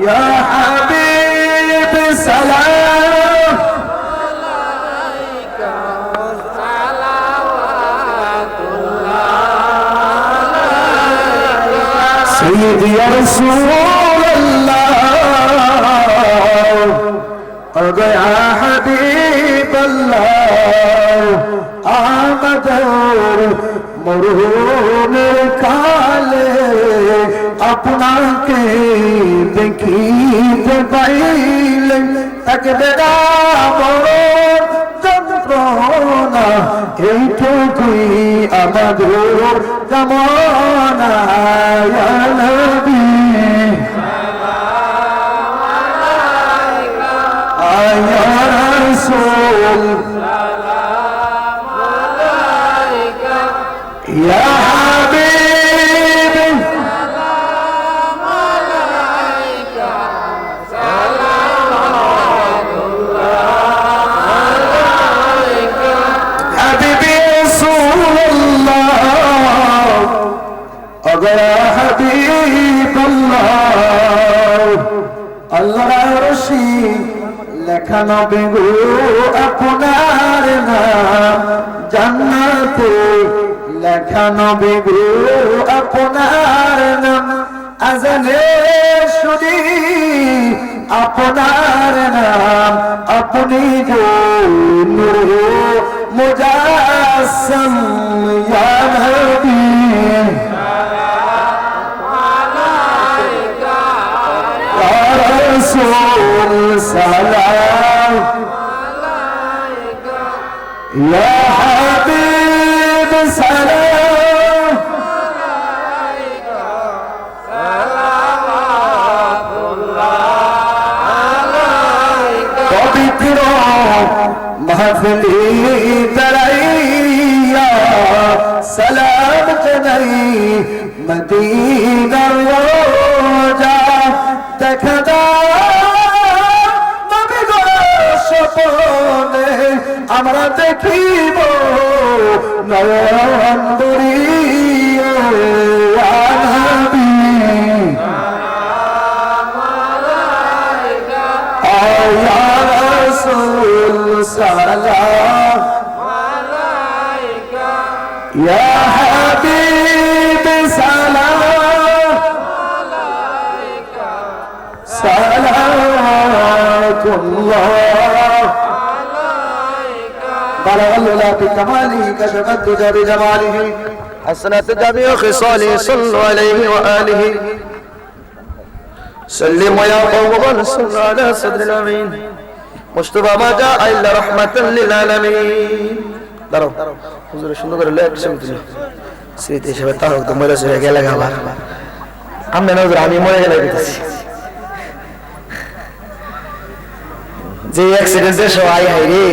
ইয়া হাবিব সালাম
ইয়া রাসূলুল্লাহ ওগো ইয়া হাবিবাল্লাহ আমাদের মরহুমের কালে আপনাকে দেখিতে পাইলে তাকে বেড়া বড় যন্ত্রণা এইটুকুই আমাদের কামনা ইয়া নবী ইয়া রাসূল ইয়া হাবিব হাবিবি রাসূলুল্লাহ ওগো হাবিবাল্লাহ আল্লাহর রশি লেখা নবী গো আপনার নাম জান্নাতে লেখা নবী গো আপনার নাম আজানে শুনি আপনার নাম আপনি গো নূর মুজাসসাম ইয়া নবী ইয়া রাসূল সালাম ইয়া হাবিব সালাম পবিত্র মাহফিলি দাঁড়াইয়া সালাম জানাই মদিনার রোজা দেখা নবী গো স্বপ্নে আমরা দেখিব নয়ন দরিয়া ইয়া নবী ইয়া রাসূল সালাম আলাইকা ইয়া হাবিব সালাম আলাইকা সালাতুল্লাহ بلغ العلا بكماله كشف الدجى بجماله حسنت جميع خصاله صلوا عليه وآله سلموا يا قوم صلوا على صدر الأمين مصطفى ما جاء إلا رحمة للعالمين দাঁড়াও হুজুর সুন্দর করে লেখ শুনতে স্মৃতি হিসেবে তার তো মরে চলে গেলে আবার আমরা না আমি মরে গেলে দিতেছি যে অ্যাক্সিডেন্টে সবাই হাই রে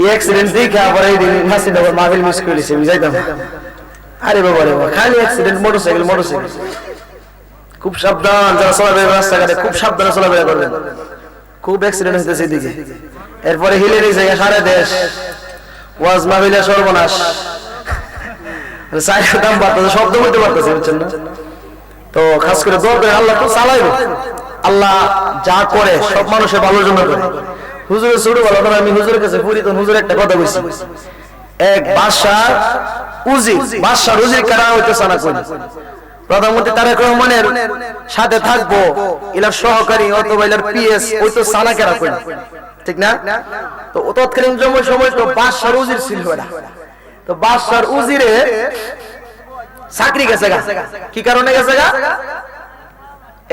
এই অ্যাক্সিডেন্ট দেখে আবার এই দিন হাসিনগর মাহফিল মিস করে দিয়েছে বুঝাইতাম আরে বাবা রে বাবা খালি অ্যাক্সিডেন্ট মোটরসাইকেল খুব সাবধান যারা চলাফেরা রাস্তাঘাটে খুব সাবধানে চলাফেরা করবেন খুব অ্যাক্সিডেন্ট হইতেছে এদিকে এরপরে হিলে দিয়েছে সারা দেশ ওয়াজ মাহফিলে সর্বনাশ সাইকেল দাম বাড়তেছে শব্দ বলতে পারতেছে বুঝছেন না তো খাস করে দোয়া করে আল্লাহ তো চালাইবে আল্লাহ যা করে সব মানুষের ভালোর জন্য করে হুজুরের ছোট বলো আমি হুজুরের কাছে পুরি তো হুজুর একটা কথা বলছি এক বাদশাহ উজির কারা হইতেছে না কোন প্রধানমন্ত্রী তারেক রহমানের সাথে থাকবো ইলার সহকারী অথবা ইলার পিএস ওই তো সানা কেরা কোন ঠিক না তো তৎকালীন সময় তো বাদশার উজির ছিল না তো বাদশার উজিরে চাকরি গেছে গা কি কারণে গেছে গা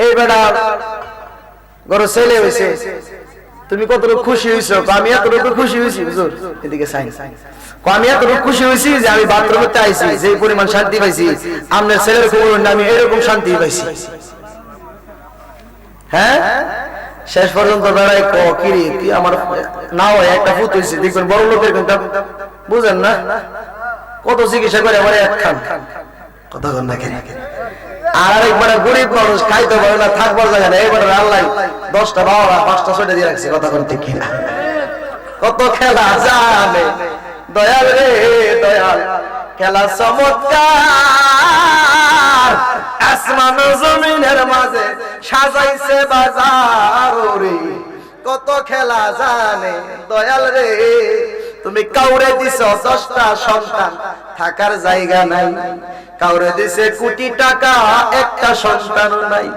এই বেটা গরো ছেলে হইছে তুমি কতটুকু খুশি হইছো আমি এতটুকু খুশি হইছি হুজুর এদিকে সাইন আমি এতটুকু খুশি হইছি যে আমি বাথরুমেতে আইছি যে পরিমাণ শান্তি পাইছি আমনের ছেলের খবর আমি এরকম শান্তি পাইছি হ্যাঁ শেষ পর্যন্ত দাঁড়ায় ক কিরে তুই আমার না হয় একটা ফুট হইছে দেখবেন বড় লোকের কিন্তু বুঝেন না কত চিকিৎসা করে আমার একখান কথা কন না কেন আর একবার গরিব মানুষ খাইতে পারে না থাকবার জায়গা না এবার আল্লাহ 10টা 12টা 5টা 6টা দিয়ে রাখছে কথা কোন ঠিক না কত খেলা জানে দয়াল রে দয়াল খেলা চমৎকার আসমান জমিনের মাঝে সাজাইছে বাজার রে কত খেলা জানে দয়াল রে
তুমি কাউরে দিছো 10টা সন্তান, থাকার জায়গা নাই। কাউরে দিছে কোটি টাকা, একটা সন্তান নাই।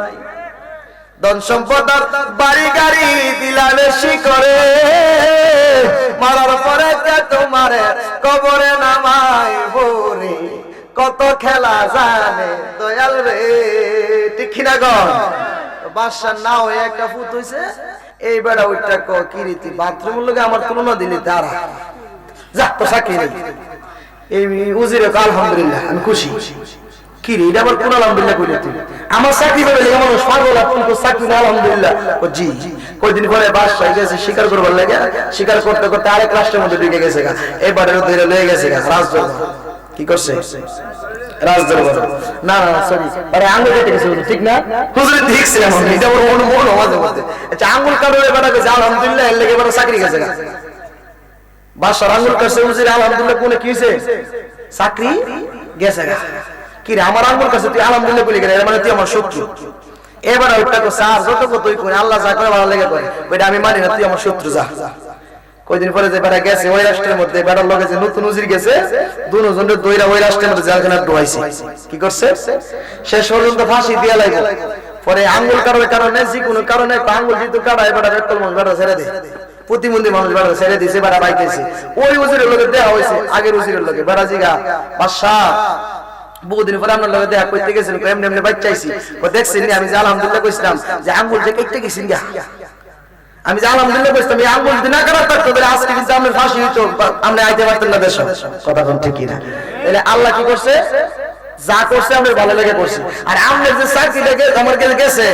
ধন সম্পদ বাড়ি গাড়ি দিলা বেশি করে, মারার পরে কে তোমারে কবরে নামাই বরে। কত খেলা জানে দয়াল রে, ঠিক কিনা গো? বাদশার না হয়ে একটা ফুট হইছে, এই বেড়া ওইটা কি রীতি, বাথরুমের লোকে আমার তুলনা দিলি তারা যা তো চাকরি নেই। এই উজিরে আলহামদুলিল্লাহ আমি খুশি। কি রে এটা আবার কোন আলহামদুলিল্লাহ কইলি তুই? আমার চাকরি পেলে মানুষ পাগল, আপনি তো চাকরি না আলহামদুলিল্লাহ। ও জি, কয়দিন পরে বাদশা গেছে শিকার করবার লাগে, শিকার করতে করতে আরেক রাষ্ট্রের মধ্যে ঢুকে গেছে গা, এবারে ধরে লয়ে গেছে গা রাজদরবার। কি করছে রাজদরবার? না না সরি, আরে আঙ্গুল কেটে গেছে, ঠিক না? হুজুর ঠিক ছিল, এটা ওর মন মন মাঝে মাঝে। আচ্ছা আঙ্গুল কাটলে বেটা গেছে আলহামদুলিল্লাহ, এর লেগে বড় চাকরি গেছে গা। বাদশার আঙ্গুল কাটছে, হুজুর আলহামদুলিল্লাহ কোনে কি হইছে? চাকরি গেছে গা। কি রে আমার আঙ্গুল কাছে তুই আলহামদুলিল্লাহ বলি গেলে, মানে তুই আমার শত্রু। এবার ওইটা তো স্যার যত কতই করে আল্লাহ যা করে ভালো লেগে করে, ওইটা আমি মানি না, তুই আমার শত্রু যা। কয়দিন পরে যে বেড়া গেছে ওই রাষ্ট্রের মধ্যে, বেড়ার লগে যে নতুন উজির গেছে, দুজনের দইরা ওই রাষ্ট্রের মধ্যে জেলখানা ঢুকাইছে। কি করছে? শেষ পর্যন্ত ফাঁসি দিয়ে লাগবে। পরে আঙ্গুল কাটার কারণে, যে কোনো কারণে আঙ্গুল যেহেতু কাটায়, বেড়া একটু মানুষ বেড়া ছেড়ে দেয়, প্রতিবন্ধী মানুষ বেড়া ছেড়ে দিয়েছে, বেড়া বাইতেছে। ওই উজিরের লোকে দেওয়া হয়েছে, আগের উজিরের লোকে। বেড়া জিগা বাদশা বহুদিন পরে আপনার লগে দেখা করতে গেছেন, এমনি এমনি বাচ্চাইছি, ও দেখছেন আমি যে আলহামদুলিল্লাহ কইছিলাম যে আঙ্গুল যে কেটে গেছেন গা, আমি যে আলহামদুলিল্লাহ কইছিলাম এই আঙ্গুল যদি না কাটা থাকতো তাহলে আজকে কিন্তু আমরা ফাঁসি হইতো, আমরা আইতে পারতেন না দেশ। কথা কোন ঠিক না? তাহলে আল্লাহ কি করছে? যা করছে আমরা ভালো লেগে করছি। আর আমাদের যে চাকরি লেগে আমার কাছে গেছে,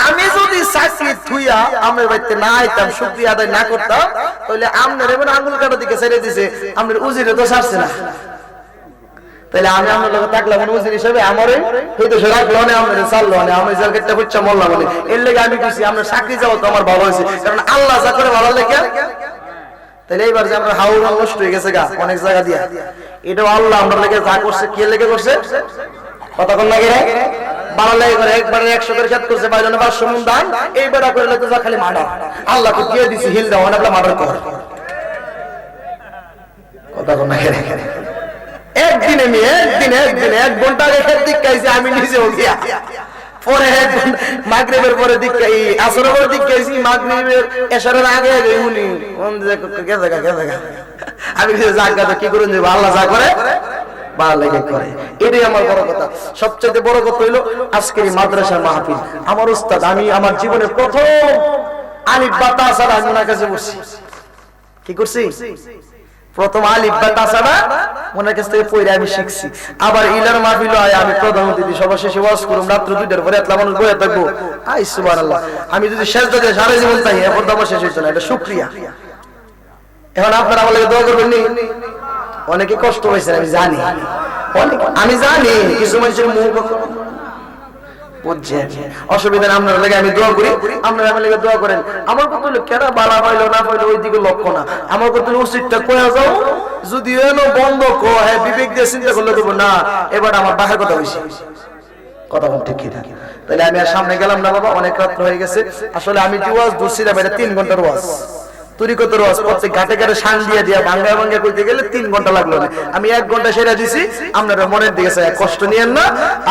আমি যদি চাকরি থুইয়া আমার বাড়িতে না আইতাম, শুকরিয়া আদায় না করতাম, তাহলে আপনার এমন আঙ্গুল কাটা দিকে ছেড়ে দিছে, আপনার উজিরে তো ছাড়ছে না। তাহলে আমি আমার লোক থাকলাম উজির হিসেবে, আমারই হয়তো সে রাখলো না, আমার চাললো না, আমি জায়গাটা বুঝছা মরলাম বলে। এর লেগে আমি খুশি, আপনার চাকরি যাওয়া তো আমার ভালো হয়েছে, কারণ আল্লাহ যা করে ভালো লেগে। তাহলে এইবার যে আমরা হাউল নষ্ট হয়ে গেছে গা অনেক জায়গা দিয়া, এটাও আল্লাহ আমরা লেগে যা করছে, কে লেগে করছে? কতক্ষণ লাগে ভালো লেগে করে। একবারে 100 করে খেত করছে, 500 মন দান, এইবার করে তো যা খালি মার্ডার। আল্লাহ তো দিয়ে দিছি হিল দাও, অনেকটা মার্ডার কর। কতক্ষণ লাগে? একদিনে আমি একদিনে 1 ঘন্টা আগে খেত দিকাইছি আমি নিজেও গিয়া, পরে মাগরিবের পরে দিকাই, আসরের পরে দিকাইছি, মাগরিবের এশারের আগে আগে উনি কোন জায়গা আমি জায়গা তো কি করুন যে আল্লাহ যা করে ভালো লেগে করে। এটাই আমার বড় কথা। সবচেয়ে বড় কথা হইলো আজকের এই মাদ্রাসার মাহফিল। আমার উস্তাদ, আমি আমার জীবনে প্রথম আলিফ বা তা ছাড়া আমি ওনার কাছে বসছি। কি করছি? প্রথম আলিফ বা তা ছাড়া ওনার কাছ থেকে পড়ে আমি শিখছি। আবার ইলার মাহফিল হয়, আমি প্রধান অতিথি, সবার শেষে ওয়াজ করুম, রাত্র 2টার পরে এতলা মানুষ বয়ে থাকবো। আই সুবহানাল্লাহ, আমি যদি শেষ দাদে সারা জীবন তাই এখন তো আমার শেষ হইতো না, এটা শুকরিয়া। এখন আপনারা আমার লাগে দোয়া করবেন নি? অনেকে কষ্ট হয়েছে আমি জানি, আমি জানি কিছু মানুষের মুখ বুঝছেন, অসুবিধা না। আপনার লাগে আমি দোয়া করি, আপনারা আমার লাগে দোয়া করেন। আমার কত কেনা বালা পাইলো না পাইলো ওই দিকে লক্ষ্য না, আমার কত উচিতটা কয়ে যাও, যদি এলো বন্ধ হ্যাঁ বিবেক দিয়ে চিন্তা করলে দেবো না, এবার আমার বাহার কথা হয়েছে। কথা বল ঠিক কিনা? তাহলে আমি আর সামনে গেলাম না বাবা, অনেক রাত্র হয়ে গেছে। আসলে আমি যে ওয়াজ ধরছিলাম এটা 3 ঘন্টার ওয়াজ, তরিকতের ওয়াজ, প্রত্যেক ঘাটে ঘাটে শান দিয়ে ভাঙ্গা ভাঙ্গা করতে গেলে 3 ঘন্টা লাগলো না। আমি 1 ঘন্টা সেরা দিছি, আপনারা মনের দিকে কষ্ট নিয়েন না।